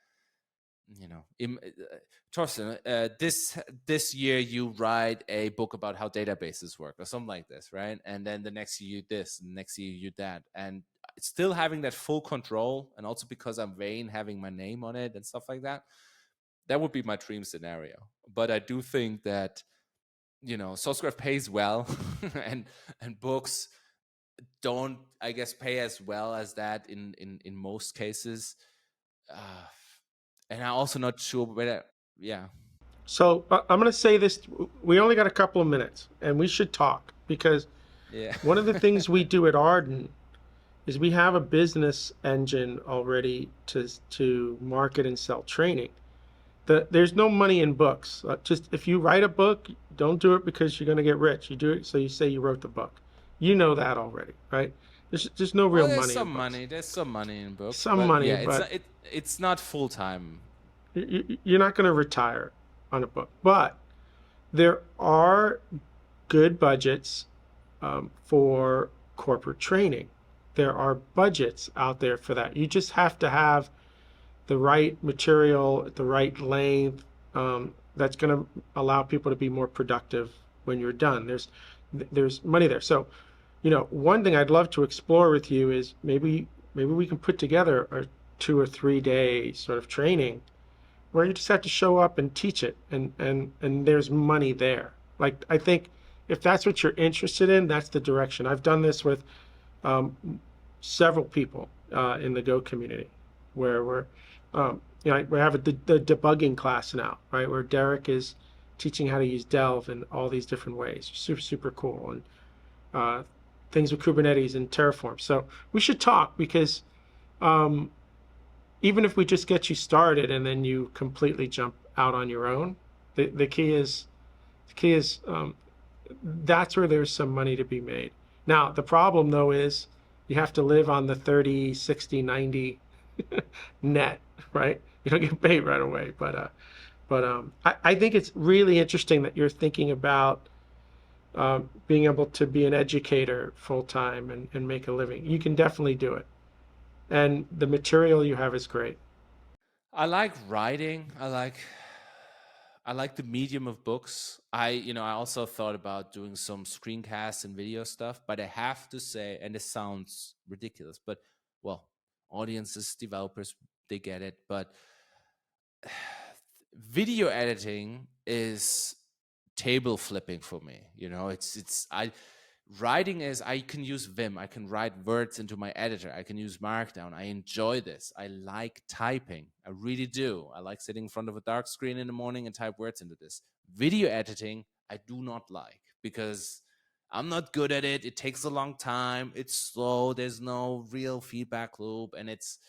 Thorsten, this year you write a book about how databases work or something like this, right? And then the next year you this, and the next year you that, and still having that full control, and also because I'm vain, having my name on it and stuff like that. That would be my dream scenario. But I do think that Sourcegraph pays well, and books don't, I guess, pay as well as that in most cases. And I'm also not sure whether, yeah. So I'm going to say this. We only got a couple of minutes, and we should talk, because one of the things we do at Ardan is we have a business engine already to market and sell training. There's no money in books. Just if you write a book, don't do it because you're going to get rich. You do it so you say you wrote the book. You know that already, right? There's no real money. There's some money in books. Some money, yeah, but it's not full time. You're not going to retire on a book, but there are good budgets for corporate training. There are budgets out there for that. You just have to have the right material at the right length, that's going to allow people to be more productive when you're done. There's money there. So, one thing I'd love to explore with you is maybe we can put together a 2 or 3 day sort of training where you just have to show up and teach it, and there's money there. Like, I think if that's what you're interested in, that's the direction. I've done this with several people in the Go community, where we have the debugging class now, right, where Derek is teaching how to use Delve in all these different ways. Super cool. And things with Kubernetes and Terraform. So we should talk, because even if we just get you started and then you completely jump out on your own, the key is that's where there's some money to be made. Now, the problem, though, is you have to live on the 30, 60, 90 net, right? You don't get paid right away. But I think it's really interesting that you're thinking about being able to be an educator full-time and make a living. You can definitely do it. And the material you have is great. I like writing. I like the medium of books. I also thought about doing some screencasts and video stuff, but I have to say, and this sounds ridiculous, but well, audiences, developers, they get it. But video editing is table flipping for me. Writing is, I can use Vim. I can write words into my editor. I can use Markdown. I enjoy this. I like typing. I really do. I like sitting in front of a dark screen in the morning and type words into this. Video editing, I do not like, because I'm not good at it. It takes a long time. It's slow. There's no real feedback loop, and it's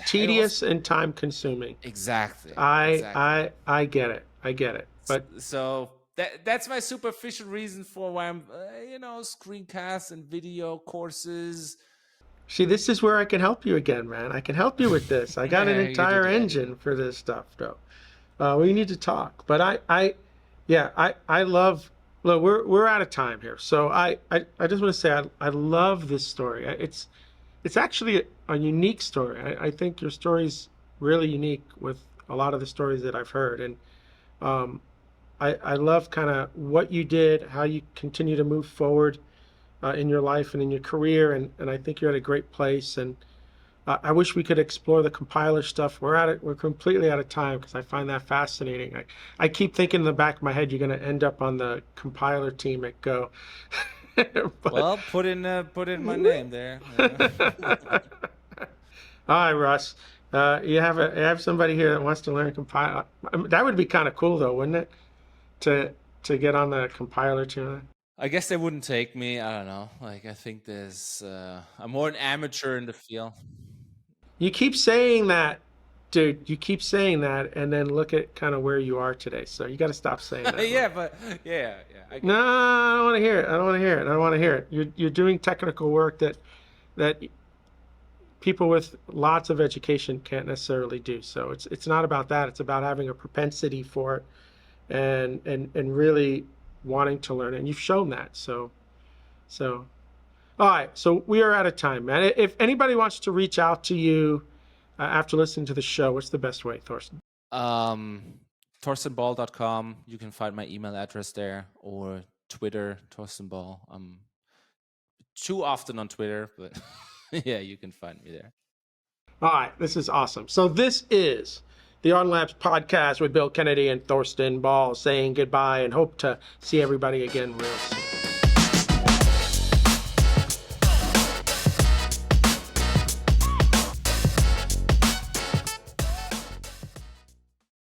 tedious and time consuming. Exactly. I get it. But so that's my superficial reason for why I'm, screencasts and video courses. See, this is where I can help you again, man. I can help you with this. I got an Yeah, you entire did. engine for this stuff, though. We need to talk, but I love. Look, we're out of time here, so I just want to say I love this story. It's actually a unique story. I think your story's really unique with a lot of the stories that I've heard, and I love kind of what you did, how you continue to move forward in your life and in your career, and I think you're at a great place. And I wish we could explore the compiler stuff. We're completely out of time because I find that fascinating. I keep thinking in the back of my head you're going to end up on the compiler team at Go. But, Well, put in my name there. all right, Russ. You have somebody here that wants to learn compile. That would be kind of cool, though, wouldn't it? To get on the compiler team. I guess they wouldn't take me. I don't know. Like, I think there's I'm more an amateur in the field. You keep saying that, dude. You keep saying that, and then look at kind of where you are today. So you got to stop saying that. Yeah, but yeah. No, I don't want to hear it. I don't want to hear it. I don't want to hear it. You're doing technical work that people with lots of education can't necessarily do. So it's not about that. It's about having a propensity for it, and really wanting to learn. And you've shown that. So. All right, so we are out of time, man. If anybody wants to reach out to you after listening to the show, what's the best way, Thorsten? ThorstenBall.com. You can find my email address there, or Twitter, Thorsten Ball. I'm too often on Twitter, but yeah, you can find me there. All right, this is awesome. So this is the Ardan Labs podcast with Bill Kennedy and Thorsten Ball saying goodbye and hope to see everybody again real soon.